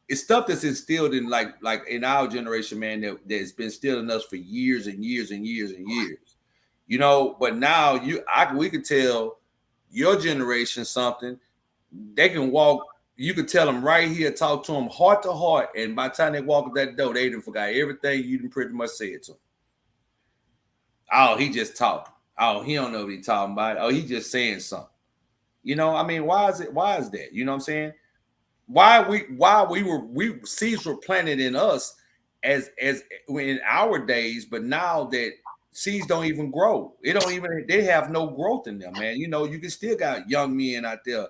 B: it's stuff that's instilled in like in our generation, man, that's been instilled in us for years and years and years and years. But now we could tell your generation something. They can walk, you could tell them right here, talk to them heart to heart, and by the time they walk up that door, they done forgot everything you done pretty much said to them. Oh, he just talking. Oh, he don't know what he's talking about. Oh, he just saying something. I mean, why is that? You know what I'm saying? Seeds were planted in us as in our days, but now that seeds don't even grow, they have no growth in them, man. You can still got young men out there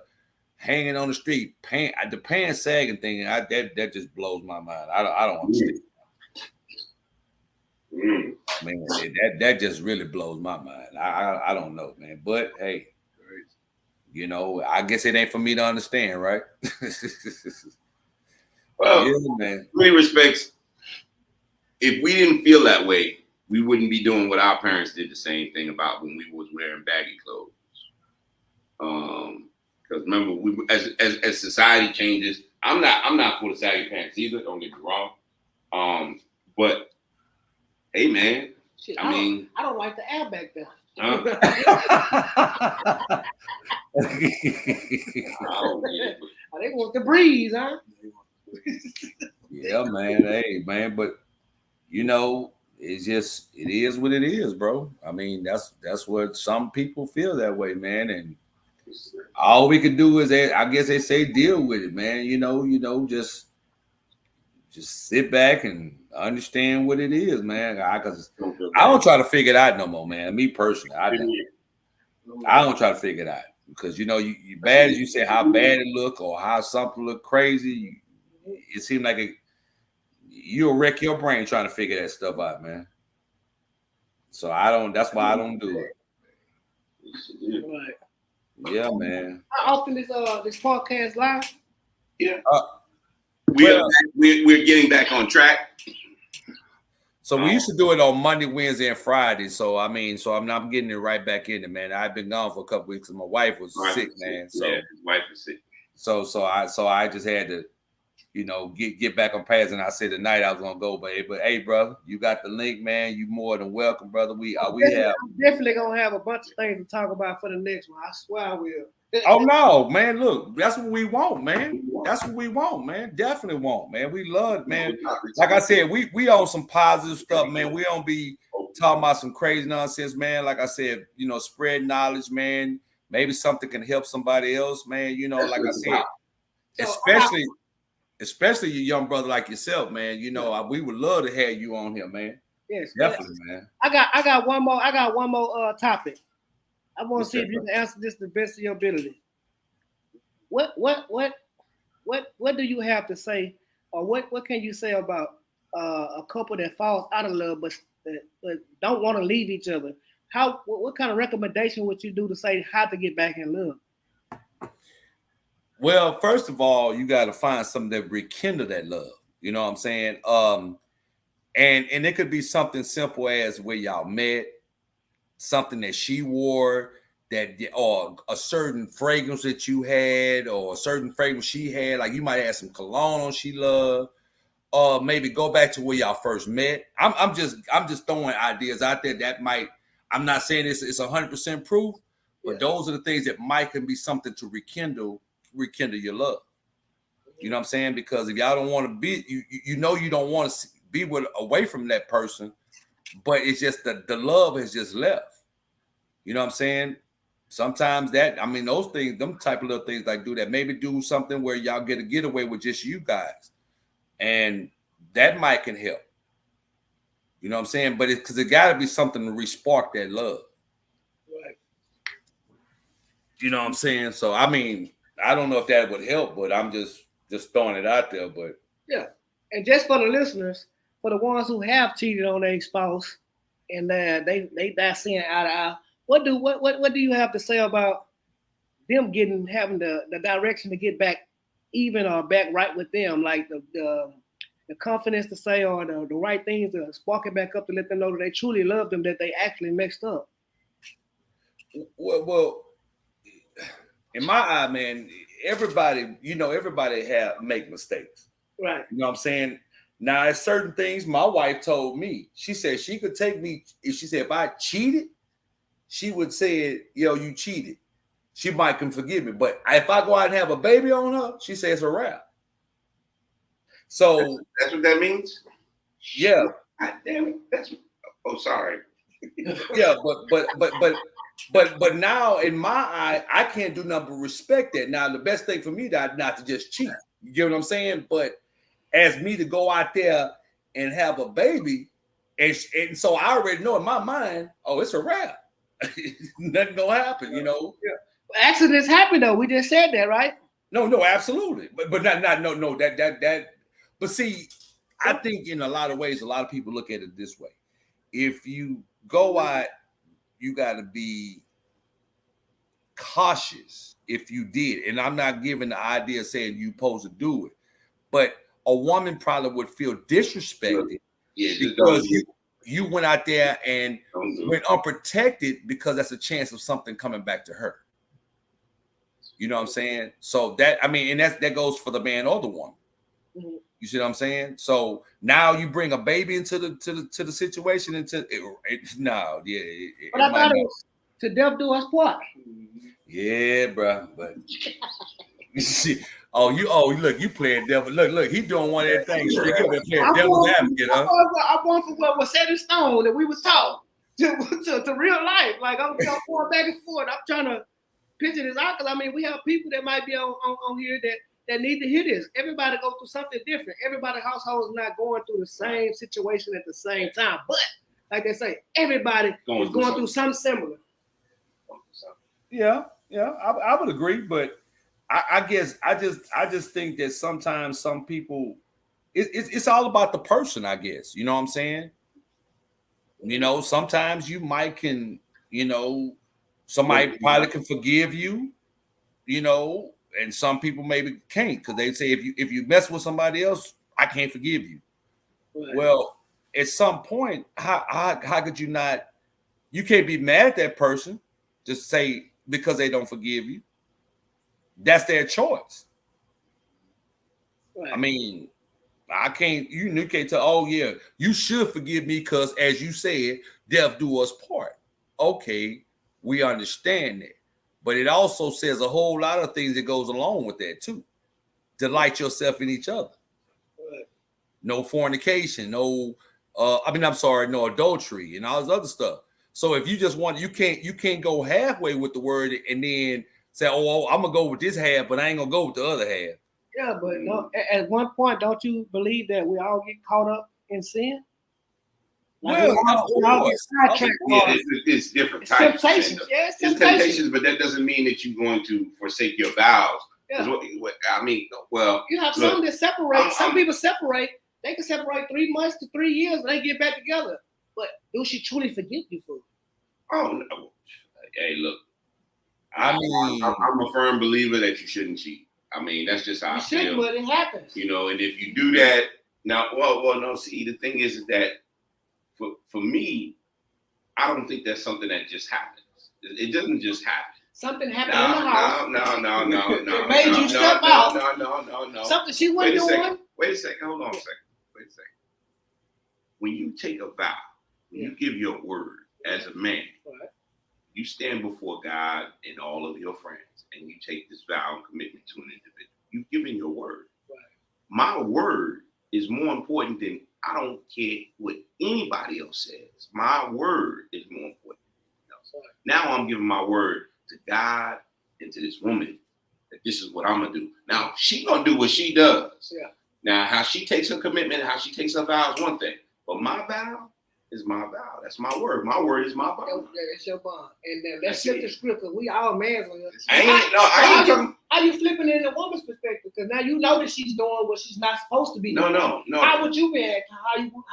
B: hanging on the street, the pants sagging thing. That just blows my mind. I don't understand. Man, that just really blows my mind. I don't know, man. But hey, I guess it ain't for me to understand, right?
D: Well,
B: yeah, man.
D: In many respects, if we didn't feel that way, we wouldn't be doing what our parents did the same thing about when we was wearing baggy clothes. Because remember, as society changes, I'm not for the saggy pants either. Don't get me wrong. But hey, man,
E: Shit,
D: I
E: don't like the air back there.
D: I don't get it, but
E: They want the breeze, huh?
B: Yeah, man. Hey, man, but it is what it is, bro. I mean, that's what some people feel that way, man. And all we can do is, I guess they say, deal with it, man. Just sit back and understand what it is, man. Because I don't try to figure it out no more, man. Me personally, I don't try to figure it out because you bad as you say how bad it look or how something look crazy. It seems like you'll wreck your brain trying to figure that stuff out, man. So that's why I don't do it.
E: Right.
B: Yeah, man.
E: How often is this podcast live?
D: Yeah. We're getting back on track.
B: So we used to do it on Monday, Wednesday, and Friday. So I'm getting it right back in it, man. I've been gone for a couple weeks because my wife was sick, man. So
D: his wife was sick.
B: So I just had to, get back on paths. And I said tonight I was gonna go, but hey, brother, you got the link, man. You more than welcome, brother.
E: I'm definitely gonna have a bunch of things to talk about for the next one. I swear I will.
B: Oh no, man! Look, that's what we want, man. That's what we want, man. Definitely want, man. We love it, man. Like I said, we on some positive stuff, man. We don't be talking about some crazy nonsense, man. Like I said, spread knowledge, man. Maybe something can help somebody else, man. Like I said, especially you young brother like yourself, man. We would love to have you on here, man.
E: Yes,
B: definitely, man.
E: I got one more topic. I want to see if you can answer this to the best of your ability. What do you have to say, or what can you say about a couple that falls out of love but don't want to leave each other? What kind of recommendation would you do to say how to get back in love?
B: Well, first of all, you got to find something that rekindle that love. You know what I'm saying? And it could be something simple as where y'all met, something that she wore, or a certain fragrance that you had, or a certain fragrance she had. Like you might have some cologne on she loved, or maybe go back to where y'all first met. I'm just throwing ideas out there that might. I'm not saying it's 100% proof, but those are the things that might can be something to rekindle your love. You know what I'm saying? Because if y'all don't want to be, you don't want to be away from that person, but it's just the love has just left. You know what I'm saying? Sometimes those things, them type of little things like do that. Maybe do something where y'all get a getaway with just you guys, and that might can help. You know what I'm saying? But because it got to be something to re-spark that love.
E: Right.
B: You know what I'm saying? So I don't know if that would help, but I'm just throwing it out there. But
E: yeah, and just for the listeners, for the ones who have cheated on their spouse and they not seeing eye to eye, what do you have to say about them having the direction to get back even or back right with them, like the confidence to say or the right things to spark it back up to let them know that they truly love them, that they actually messed up?
B: Well, in my eye, man, everybody make mistakes.
E: Right.
B: You know what I'm saying? Now, at certain things, my wife told me, she said she could take me. She said if I cheated, she would say, yo, you cheated. She might can forgive me. But if I go out and have a baby on her, she says it's a wrap. So
D: that's what that means?
B: Yeah.
D: God damn it. Sorry.
B: Yeah, but now in my eye, I can't do nothing but respect that. Now, the best thing for me not to just cheat. You get what I'm saying? But as me to go out there and have a baby, and so I already know in my mind, it's a wrap. Nothing gonna happen,
E: Yeah. Accidents happen though. We just said that, right?
B: No, absolutely. But not that. But see, I think in a lot of ways, a lot of people look at it this way. If you go out, you got to be cautious if you did. And I'm not giving the idea of saying you're supposed to do it, but a woman probably would feel disrespected because you went out there and went unprotected, because that's a chance of something coming back to her. You know what I'm saying? So and that goes for the man or the woman. Mm-hmm. You see what I'm saying? So now you bring a baby into the situation
E: But I thought it was to death do us part.
B: Yeah, bro. But you see, look, you playing devil. Look, he doing one of that things. You been playing devil's advocate, huh?
E: I'm going for what was set in stone that we was taught to real life. Like I'm going back and forth. I'm trying to picture this out because we have people that might be on here that need to hear this. Everybody goes through something different. Everybody's household is not going through the same situation at the same time. But like they say, everybody is going through something similar.
B: Yeah, I would agree, but I guess I just think that sometimes some people, it's all about the person, I guess. You know what I'm saying? Sometimes you might can, somebody probably can forgive you, and some people maybe can't, because they say if you mess with somebody else, I can't forgive you. Right. Well, at some point, how could you not? You can't be mad at that person. Just say because they don't forgive you. That's their choice.
E: Right.
B: I mean, I can't. You can't tell. Oh yeah, you should forgive me because, as you said, death do us part. Okay, we understand that, but it also says a whole lot of things that goes along with that too. Delight yourself in each other.
E: Right.
B: No fornication. No. I'm sorry. No adultery and all this other stuff. So if you just want, you can't go halfway with the word and then say, oh, I'm gonna go with this half, but I ain't gonna go with the other half.
E: Yeah, but no, at one point, don't you believe that we all get caught up in sin?
B: Well,
E: we all get sidetracked.
D: Yeah, it's different
E: It's
D: types.
E: temptations. Yeah, it's
D: It's
E: temptations.
D: temptations, but that doesn't mean that you're going to forsake your vows.
E: Yeah.
D: I mean, well,
E: You have
D: look,
E: some that separate. Some people separate. They can separate 3 months to 3 years and they get back together. But do she truly forgive you for it?
D: oh no. Hey, look.
B: I mean,
D: I'm a firm believer that you shouldn't cheat. I mean, that's just how
E: You
D: I
E: shouldn't,
D: feel.
E: but it happens.
D: You know, and if you do that, now, well, no. See, the thing is that for me, I don't think that's something that just happens. It doesn't just happen.
E: Something happened in the house.
D: No.
E: It made you step out.
D: No.
E: Something she wasn't doing.
D: Wait a second. Hold on a second. Wait a second. When you take a vow, when you give your word as a man,
E: Right.
D: you stand before God and all of your friends, and you take this vow and commitment to an individual. You've given your word.
E: Right.
D: My word is more important than I don't care what anybody else says. My word is more important than else.
E: Right.
D: Now I'm giving my word to God and to this woman that this is what I'm gonna do. Now she gonna do what she does.
E: Yeah.
D: Now how she takes her commitment, how she takes her vow is one thing, but my vow is my vow. That's my word. My word is my bond.
E: It's your bond. And then let's
D: That's
E: flip
D: it.
E: the script because we all men.
D: I ain't talking.
E: How you flipping it in a woman's perspective? Because now you know that she's doing what she's not supposed to be doing.
D: No.
E: How would you react?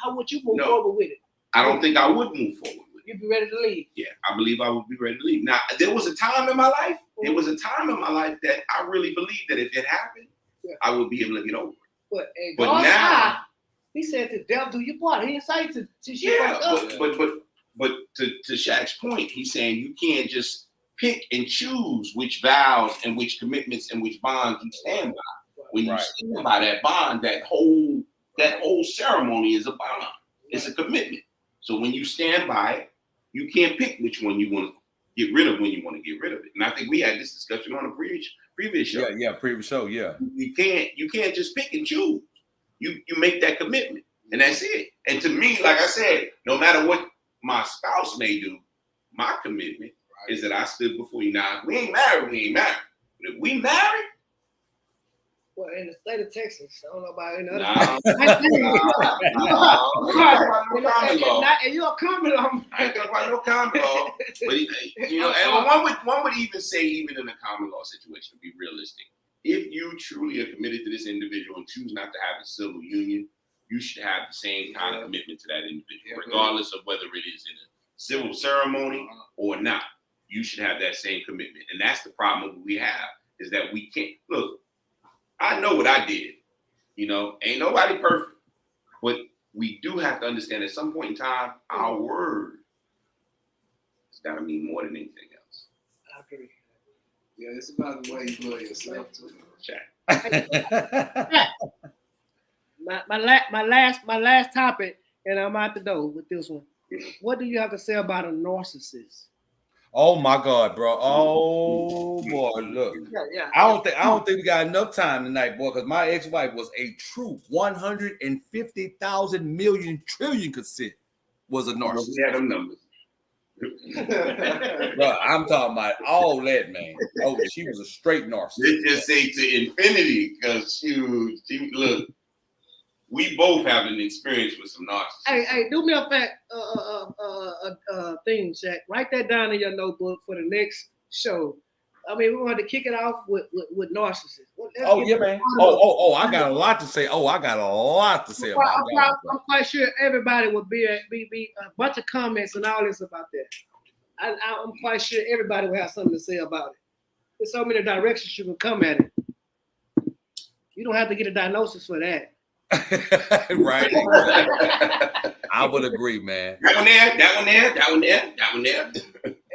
E: How would you move forward with it?
D: I don't think I would move forward with it.
E: You'd be ready to leave.
D: Yeah, I believe I would be ready to leave. Now, there was a time in my life. There was a time in my life that I really believed that if it happened, I would be able to get over it.
E: But
D: But now,
E: he said to death do your part. He didn't say to she
D: yeah,
E: fucked up.
D: but to Shaq's point, he's saying you can't just pick and choose which vows and which commitments and which bonds you stand by. When you stand by that bond, that whole ceremony is a bond. It's a commitment. So when you stand by it, you can't pick which one you want to get rid of when you want to get rid of it. And I think we had this discussion on a previous show.
B: previous show, yeah.
D: You can't just pick and choose. You make that commitment, and that's it. And to me, like I said, no matter what my spouse may do, my commitment is that I stood before you. Now, if we ain't married. But if we married,
E: Well, in the state of Texas, I don't know about any other. And you're a common law.
D: I ain't talking about no common law. But and one would even say, even in a common law situation, to be realistic, if you truly are committed to this individual and choose not to have a civil union, you should have the same kind of commitment to that individual, regardless of whether it is in a civil ceremony or not. You should have that same commitment. And that's the problem we have, is that we can't. Look, I know what I did. Ain't nobody perfect. But we do have to understand at some point in time, our word has got to mean more than anything else.
E: I agree.
F: Yeah, it's about the way you love yourself too.
E: My last topic, and I'm out the door with this one. What do you have to say about a narcissist?
B: Oh my God, bro. Oh boy, look.
E: Yeah.
B: I don't think we got enough time tonight, boy, because my ex-wife was a true 150,000 million trillion % was a narcissist.
D: We had them numbers.
B: Bro, I'm talking about all that, man. Oh, she was a straight narcissist.
D: Let's just say to infinity, because she look, we both have an experience with some narcissists.
E: Hey, do me a thing, Shaq. Write that down in your notebook for the next show. I mean, we wanted to kick it off with narcissists.
B: Oh yeah, man. Oh, I got a lot to say. Oh, I got a lot to say about that.
E: I'm quite sure everybody would be a bunch of comments and all this about that. I'm quite sure everybody will have something to say about it. There's so many directions you can come at it. You don't have to get a diagnosis for that.
B: Right. I would agree, man.
D: That one there.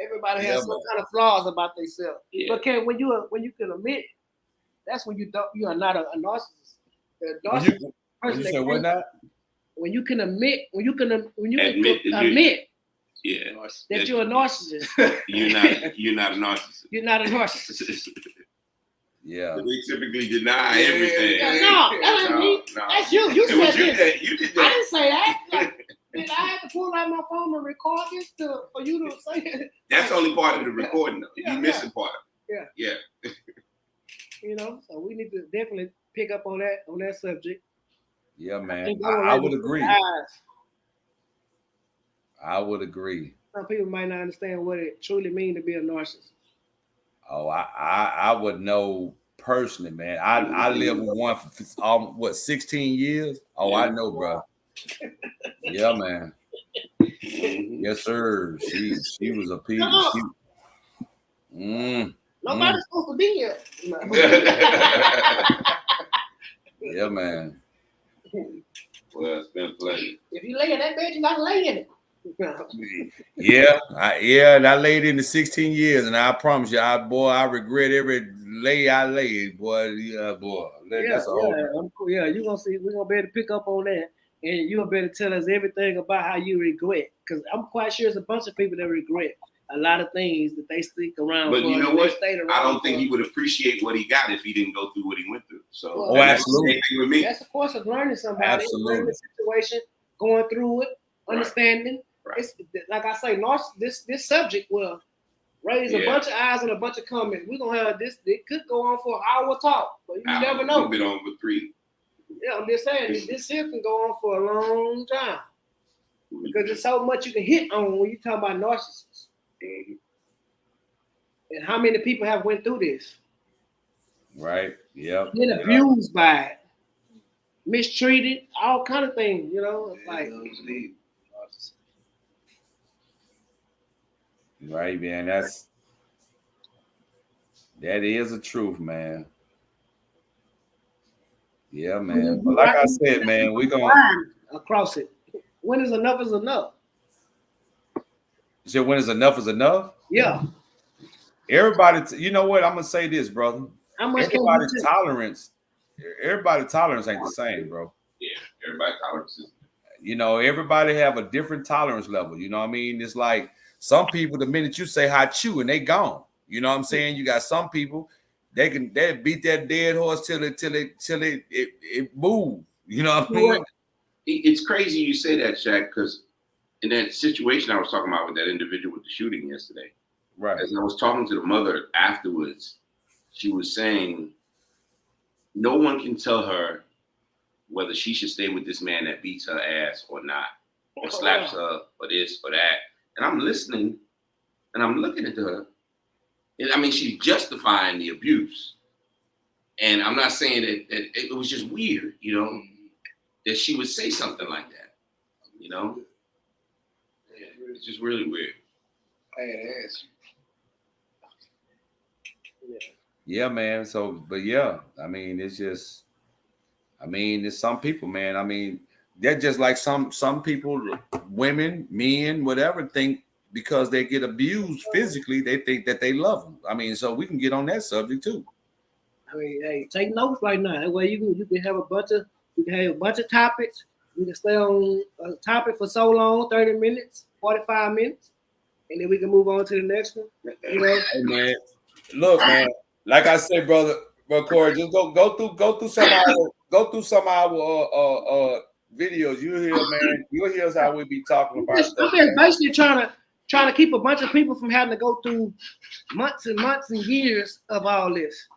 E: Everybody has some kind of flaws about themselves. Yeah. But when you can admit, that's when you are not a narcissist. The
B: When
E: narcissist
B: you,
E: person that
B: say what
E: can't-
B: now?
E: when you can admit,
D: Admit that yeah,
E: that you're a narcissist,
D: you're not a narcissist.
E: you're not a narcissist.
B: Yeah.
D: They typically deny everything.
E: Yeah, no, that ain't me. That's you. You
D: It was
E: said this.
D: You did
E: I
D: that.
E: didn't say that. Like, did I have to pull out my phone and record this for you to say it?
D: That's only part of the recording, though.
E: Yeah,
D: You missing part of it.
E: Yeah.
D: Yeah.
E: You know, so we need to definitely pick up on that subject.
B: Yeah, man.
E: think
B: I would agree.
E: eyes.
B: I would agree.
E: Some people might not understand what it truly means to be a narcissist.
B: Oh, I would know personally, man. I lived with one for 16 years. Oh, I know, bro. Yeah, man. Yes, sir. She was a piece.
E: Nobody's supposed to be here.
B: Yeah, man.
D: Well, it's been a pleasure.
E: If you lay in that bed, you gotta lay in it.
B: Yeah, and I laid in the 16 years, and I promise you, I regret every lay I laid, boy. Yeah, boy. That's a whole.
E: Yeah, you're gonna see. We're gonna be able to pick up on that, and you're gonna be able to tell us everything about how you regret. Because I'm quite sure there's a bunch of people that regret a lot of things that they stick around.
D: But
E: for,
D: you know what?
E: I
D: I don't think he would appreciate what he got if he didn't go through what he went through. So,
B: Oh, absolutely.
D: Same thing with me.
E: That's of course of learning somebody,
B: Absolutely.
E: learning the situation, going through it, understanding.
D: Right.
E: It's like I say, this subject will raise a bunch of eyes and a bunch of comments. We're gonna have this. It could go on for an hour talk, but you never know.
D: We've been on for 3.
E: Yeah, I'm just saying this here can go on for a long time because there's so much you can hit on when you talk about narcissists. And how many people have went through this?
B: Right. Yep.
E: Been abused by it, mistreated, all kind of things. You know, it's like.
B: Right, man. That is the truth, man. Yeah, man. But like I said, man, we're gonna
E: across it. When is enough is enough?
B: So when is enough?
E: Yeah.
B: Everybody, you know what? I'm gonna say this, brother.
E: How much
B: everybody's tolerance ain't the same, bro.
D: Yeah, everybody's tolerance is.
B: You know, everybody have a different tolerance level. You know what I mean? It's like some people, the minute you say hot chew and they gone. You know what I'm saying? You got some people they beat that dead horse till it move. You know what I mean?
D: It's crazy you say that, Shaq, because in that situation I was talking about with that individual with the shooting yesterday,
B: right?
D: As I was talking to the mother afterwards, she was saying no one can tell her whether she should stay with this man that beats her ass or not, or slaps her, or this or that. And I'm listening, and I'm looking at her. And I mean, she's justifying the abuse. And I'm not saying that it was just weird, you know, that she would say something like that, you know? Yeah, it's just really weird.
F: I had to ask you.
B: Yeah, man. So, but yeah, I mean, it's just, I mean, it's some people, man. I mean, they're just like some people, women, men, whatever, think because they get abused physically, they think that they love them. I mean, so we can get on that subject too.
E: I mean, hey, take notes right now. That way you can have a bunch of topics. We can stay on a topic for so long, 30 minutes, 45 minutes, and then we can move on to the next one. You know?
B: Hey, man, look, man. Like I said, brother Corey, just go through some of our videos. You'll hear, man. You'll hear us how we be talking about stuff.
E: I'm just basically trying to keep a bunch of people from having to go through months and months and years of all this.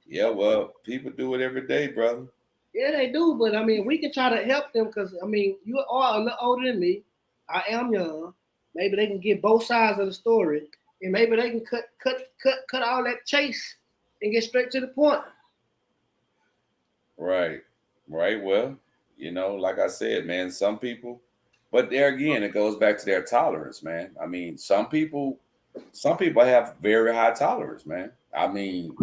B: Yeah, well, people do it every day, brother.
E: Yeah, they do, but I mean, we can try to help them because I mean, you are a little older than me. I am young. Maybe they can get both sides of the story, and maybe they can cut all that chase and get straight to the point.
B: Right. Well, you know, like I said, man, some people, but there again, it goes back to their tolerance, man. I mean, some people have very high tolerance, man. I mean,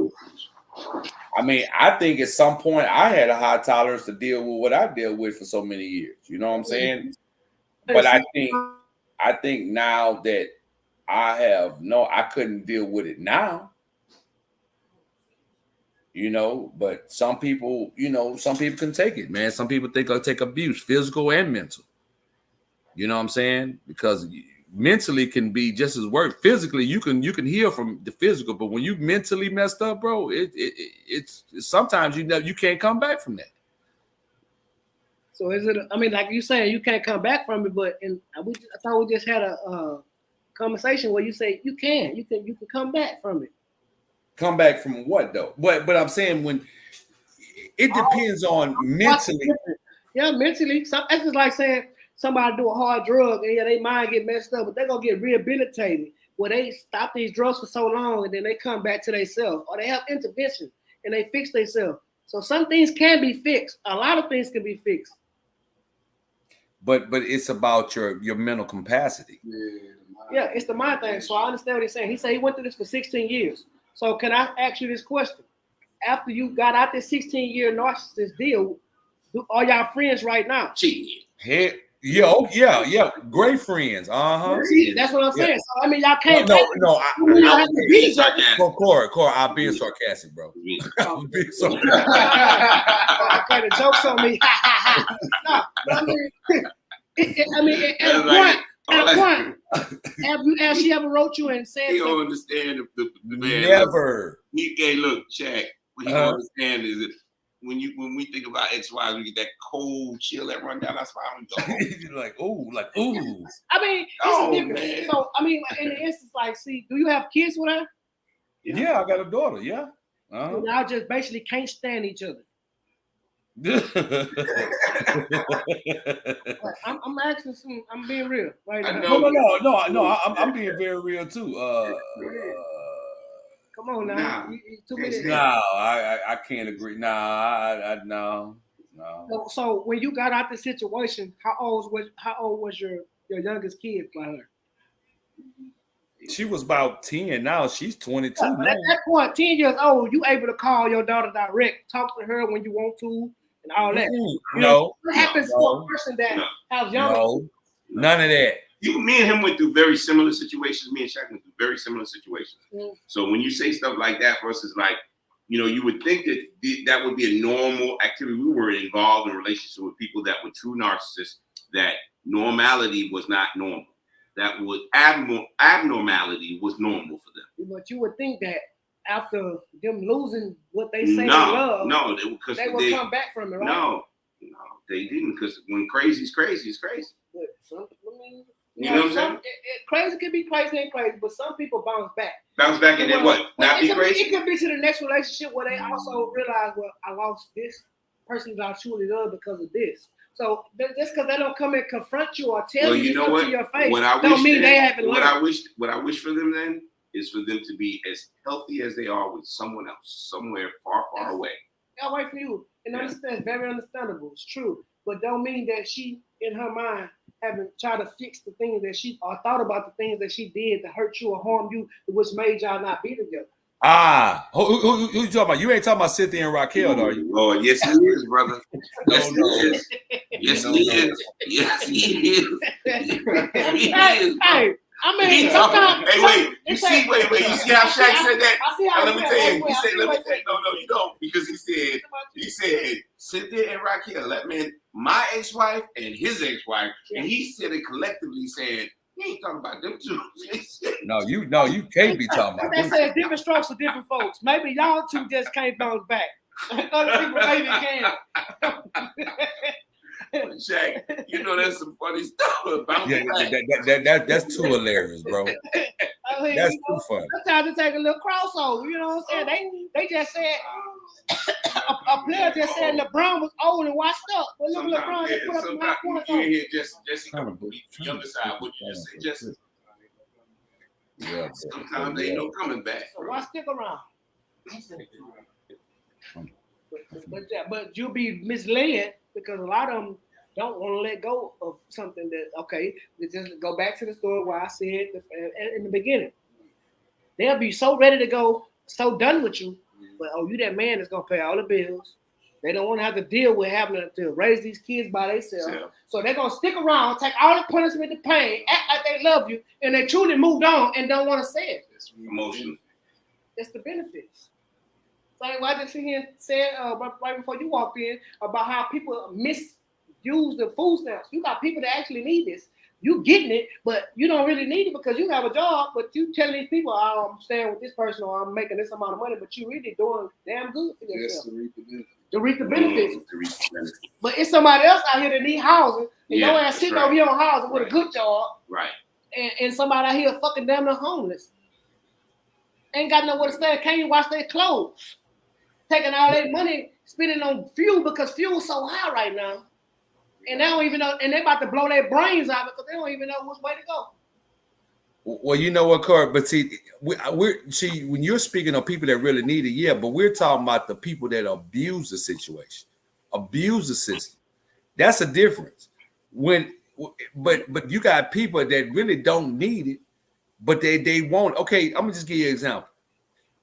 B: I think at some point I had a high tolerance to deal with what I dealt with for so many years. You know what I'm saying? But I think now that I couldn't deal with it now. you know, but some people, you know, some people can take it, man. Some people think I'll take abuse, physical and mental. You know what I'm saying? Because mentally can be just as worse. Physically, you can heal from the physical, but when you mentally messed up, bro, it's sometimes you can't come back from that.
E: So is it? I mean, like you saying, you can't come back from it, but I thought we just had a conversation where you say you can come back from it.
B: Come back from what though? But I'm saying when it depends on mentally.
E: Yeah, mentally. It's just like saying somebody do a hard drug and they mind get messed up, but they're gonna get rehabilitated where they stop these drugs for so long and then they come back to themselves or they have intervention and they fix themselves. So some things can be fixed. A lot of things can be fixed.
B: But it's about your mental capacity.
E: Yeah, it's the mind thing. So I understand what he's saying. He said he went through this for 16 years. So can I ask you this question? After you got out this 16-year narcissist deal, are y'all friends right now?
B: Yeah, yeah. Great friends.
E: That's what I'm saying. Yeah. So I mean, y'all can't.
B: No.
E: I'm being
B: sarcastic. Corey, I'm being sarcastic, bro. I'm being sarcastic.
E: Okay, the joke's on me. No, I mean, at a point, has she ever wrote you and said?
D: He don't understand the man.
B: Never.
D: Hey, look, Jack. What he don't understand is that when we think about ex-wives, we get that cold chill that run down our spine.
B: You're like, ooh.
E: I mean, it's different. Man. So, I mean, in the instance, like, see, do you have kids with her?
B: Yeah, I got a daughter. Yeah.
E: So y'all just basically can't stand each other. I'm asking some. I'm being real right now.
B: No. I'm being very real too.
E: Come on now.
B: I can't agree. No.
E: So when you got out the situation, how old was your youngest kid by her?
B: She was about 10. Now she's 22.
E: At that point, 10 years old, you able to call your daughter direct, talk to her when you want to, and all that. What happens to a person that has younger?
B: No, none of that.
D: Me and him went through very similar situations. Me and Shaq went through very similar situations. Mm. So when you say stuff like that for us, it's like, you would think that would be a normal activity. We were involved in relationships with people that were true narcissists, that normality was not normal. That was abnormality was normal for them.
E: But you would think that after them losing what they say they love,
D: because
E: they would come back from it, right?
D: No, they didn't. Because when crazy is crazy, it's crazy.
E: But
D: you know what I'm saying?
E: Crazy can be crazy and crazy, but some people bounce back.
D: Bounce back and then what? Not be crazy?
E: It could be to the next relationship where they also realize, well, I lost this person that I truly love because of this. So just because they don't come and confront you or tell you something to your face, don't mean they haven't learned.
D: What I wish for them then is for them to be as healthy as they are with someone else, somewhere far, far away.
E: Away from you. And understand, it's very understandable. It's true. But don't mean that she, in her mind, haven't tried to fix the things that she, or thought about the things that she did to hurt you or harm you, which made y'all not be together.
B: Who you talking about? You ain't talking about Cynthia and Raquel, are you?
D: Oh, yes, he is, brother. Yes, he is. Yes, he is. Yes, he is.
E: Hey, I mean, sometimes.
D: Hey, wait. You see how Shaq said that? Let me tell you. He said, no, you don't. Because he said, Cynthia and Raquel, that meant my ex-wife and his ex-wife. Yeah. And he said it collectively saying, he ain't talking about them two.
B: No, you can't be talking about
E: them. They say different strokes for different folks. Maybe y'all two just can't bounce back. Other people maybe can.
D: Shaq, that's some funny stuff.
B: That's too hilarious, bro. That's too funny.
E: Sometimes they take a little crossover. You know what I'm saying? They just said a player just said LeBron was old and washed up. But look, LeBron just put up the high points.
D: You hear Jesse coming from the younger side. What you just say, Jesse? Yeah. Sometimes they ain't no coming back.
E: So why stick around? But you'll be misled because a lot of them don't want to let go of something that, let's just go back to the story where I said in the beginning. They'll be so ready to go, so done with you, but you that man that's going to pay all the bills. They don't want to have to deal with having to raise these kids by themselves. Yeah. So they're going to stick around, take all the punishment, the pain, act like they love you, and they truly moved on and don't want to say it.
D: Emotion.
E: It's the benefits. So I just sit here and said right before you walked in about how people misuse the food stamps. You got people that actually need this. You getting it, but you don't really need it because you have a job. But you telling these people, oh, I'm staying with this person or I'm making this amount of money, but you really doing damn good for yourself. To reap the benefits. But it's somebody else out here that need housing. And your ass sitting over here on housing with a good job.
D: Right.
E: And somebody out here fucking damn near homeless. Ain't got nowhere to stay, can't even wash their clothes. Taking all their money, spending on fuel because fuel's so high right now. And they don't even know, and they about to blow their brains out because they don't even know which way to go.
B: Well, you know what, Kurt, but see, when you're speaking of people that really need it, yeah, but we're talking about the people that abuse the situation, abuse the system. That's a difference. But you got people that really don't need it, but they want. Okay, I'm gonna just give you an example.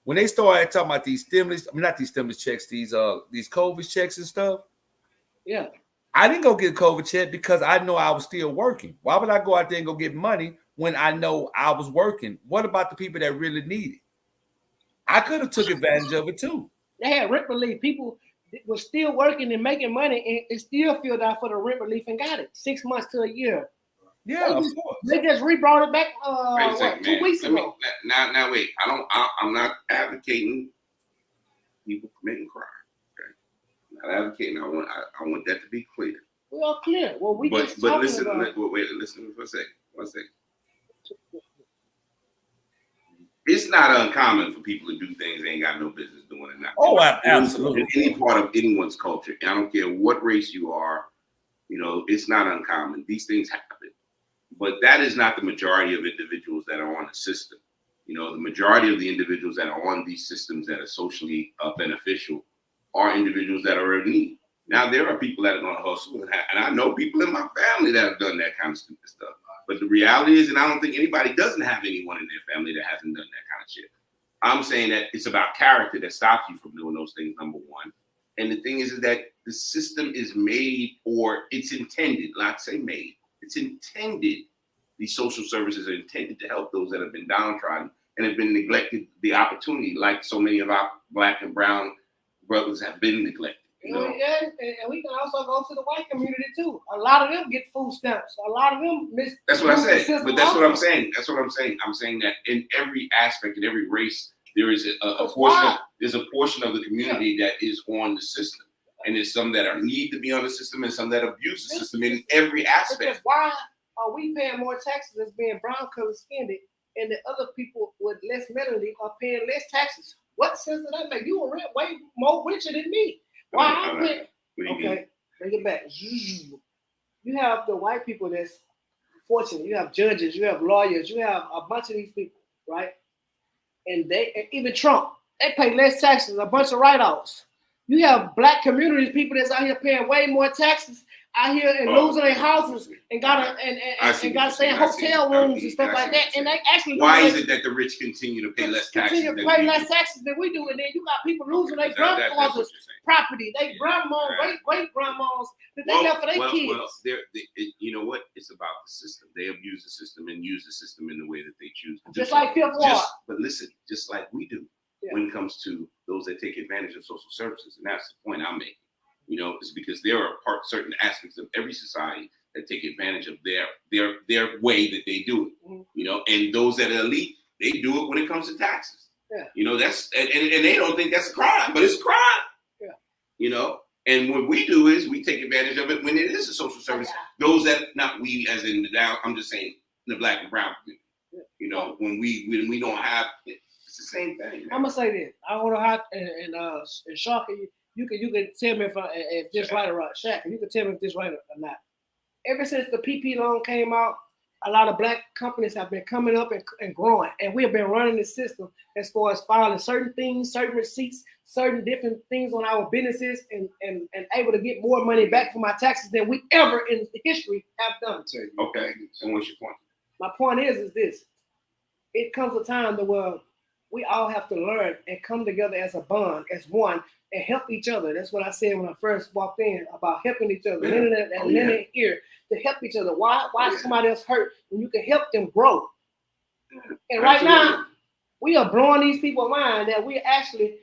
B: When they started talking about these stimulus, not these stimulus checks, these COVID checks and stuff.
E: Yeah.
B: I didn't go get a COVID check because I know I was still working. Why would I go out there and go get money when I know I was working? What about the people that really need it? I could have took advantage of it too.
E: They had rent relief. People were still working and making money and still filled out for the rent relief and got it 6 months to a year.
B: Yeah, of course.
E: They just rebrought it back 2 weeks ago.
D: Now wait. I'm not advocating people committing crime. Not advocating. I want that to be clear.
E: We're all clear. Well,
D: but listen. Listen for a second. 1 second. It's not uncommon for people to do things they ain't got no business doing or not.
B: Oh, absolutely.
D: In any part of anyone's culture, I don't care what race you are. It's not uncommon. These things happen, but that is not the majority of individuals that are on the system. The majority of the individuals that are on these systems that are socially beneficial are individuals that are in need. Now, there are people that are going to hustle, and I know people in my family that have done that kind of stupid stuff. But the reality is, and I don't think anybody doesn't have anyone in their family that hasn't done that kind of shit. I'm saying that it's about character that stops you from doing those things, number one. And the thing is that the system is made, or it's intended, not say made, it's intended. These social services are intended to help those that have been downtrodden and have been neglected the opportunity, like so many of our Black and brown brothers have been neglected.
E: Yeah, and we can also go to the white community too. A lot of them get food stamps. A lot of them miss.
D: That's what I said. But that's what I'm saying. That's what I'm saying. I'm saying that in every aspect, in every race, there is a portion. There's a portion of the community that is on the system, and there's some that need to be on the system, and some that abuse the system in every aspect.
E: Because why are we paying more taxes as being brown color skinned, and the other people with less melanin are paying less taxes? What sense does that make? You are way more richer than me. Why I went? Okay, bring it back. You have the white people that's fortunate. You have judges. You have lawyers. You have a bunch of these people, right? And even Trump, they pay less taxes. A bunch of write-offs. You have Black communities, people that's out here paying way more taxes, out here and losing their houses and gotta stay in hotel rooms and stuff like that. And they actually
D: why is it that the rich continue to pay less taxes?
E: Continue to pay less taxes than we do, and then you got people losing their grandfather's property, their grandma, great grandmas that they left for their kids.
D: Well, you know what? It's about the system. They abuse the system and use the system in the way that they choose.
E: Just like Fifth Ward.
D: But listen, just like we do when it comes to those that take advantage of social services, and that's the point I'm making. It's because there are certain aspects of every society that take advantage of their way that they do it. Mm-hmm. And those that are elite, they do it when it comes to taxes. Yeah. That's and they don't think that's a crime, but it's a crime. Yeah. And what we do is we take advantage of it when it is a social service. Yeah. Those that not we as in the down, I'm just saying the Black and brown community. Yeah. When we don't have it's the same thing. Man.
E: I'm gonna say this. I want to have and Shaka. You can tell me if this right or wrong. Shaq, you can tell me if this right or not. Ever since the PP loan came out, a lot of Black companies have been coming up and growing. And we have been running the system as far as filing certain things, certain receipts, certain different things on our businesses and able to get more money back from our taxes than we ever in history have done.
D: Okay, and what's your point?
E: My point is this. It comes a time where we all have to learn and come together as a bond, as one, and help each other. That's what I said when I first walked in about helping each other, lending ear to help each other. Why somebody else hurt when you can help them grow? And right now, we are blowing these people's mind that we're actually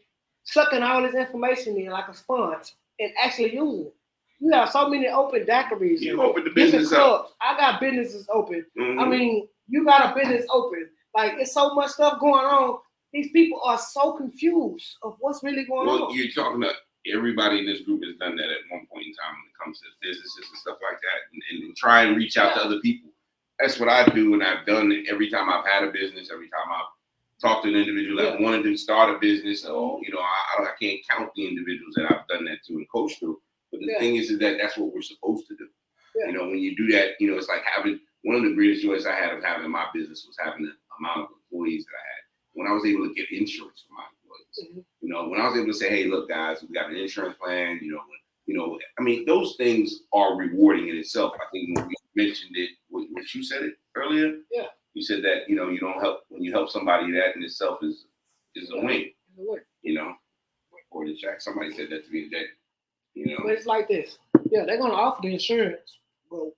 E: sucking all this information in like a sponge and actually using it. You have so many open daiquiris.
D: You
E: and
D: open the
E: different
D: business up.
E: clubs. I got businesses open.
D: Mhm.
E: I mean, you got a business open. Like, it's so much stuff going on. These people are so confused of what's really going
D: Well,
E: on.
D: you're talking to everybody in this group has done that at one point in time when it comes to businesses and stuff like that, and try and reach out to other people. That's what I do, and I've done it every time I've had a business, every time I've talked to an individual that wanted to start a business. Or, you know, I can't count the individuals that I've done that to and coached through. But the thing is that that's what we're supposed to do.
E: Yeah.
D: You know, when you do that, you know, it's like having one of the greatest joys I had of having my business was having the amount of employees that I had. When I was able to get insurance for my employees, you know, when I was able to say, hey, look, guys, we got an insurance plan, I mean, those things are rewarding in itself. I think when we mentioned it, when you said it earlier, you said that, you know, you don't help when you help somebody, that in itself is a win, you know, or the Jack, somebody said that to me today, you know.
E: But it's like this. Yeah, they're going to offer the insurance. Well,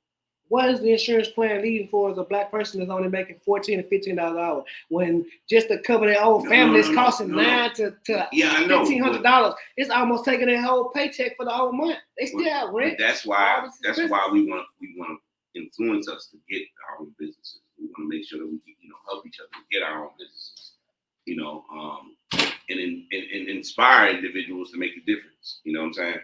E: what is the insurance plan leading for as a black person that's only making $14 or $15 an hour when just to cover their whole family is costing $900 to $1,500? It's almost taking their whole paycheck for the whole month. They still have rent.
D: But that's why we want to influence us to get our own businesses. We want to make sure that we can, you know, help each other get our own businesses, you know, and inspire individuals to make a difference. You know what I'm saying?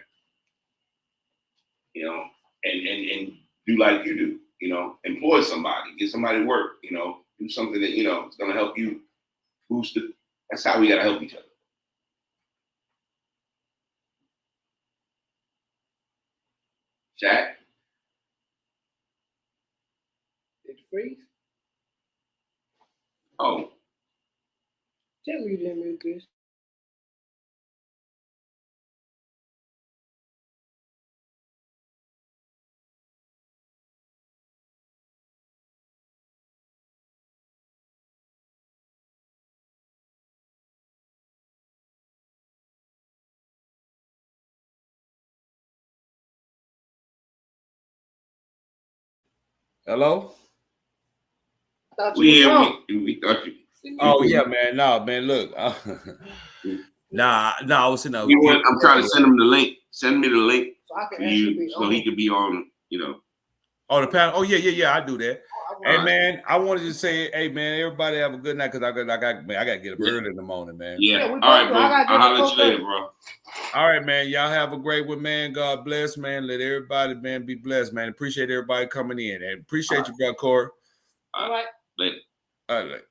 D: You know, and do like you do, you know, employ somebody, get somebody to work, you know, do something that, you know, it's going to help you boost it. That's how we got to help each other. Jack?
E: Did you freeze?
D: Oh.
E: Tell me you didn't mute this.
B: Hello?
D: We thought you.
B: Oh yeah, man. No, man. Look, I was in.
D: I'm trying to send him the link. Send me the link
E: so I can
D: for you, so he could be on. You know.
B: Oh, the panel. Oh yeah. I do that. Hey man, I wanted to say, hey man, everybody have a good night because I got to get up early in the morning, man.
D: Yeah. All right, bro. I'll holler at you later, bro.
B: All right, man. Y'all have a great one, man. God bless, man. Let everybody, man, be blessed, man. Appreciate everybody coming in, and appreciate you, bro, Corey.
D: All right. Later.
B: All right.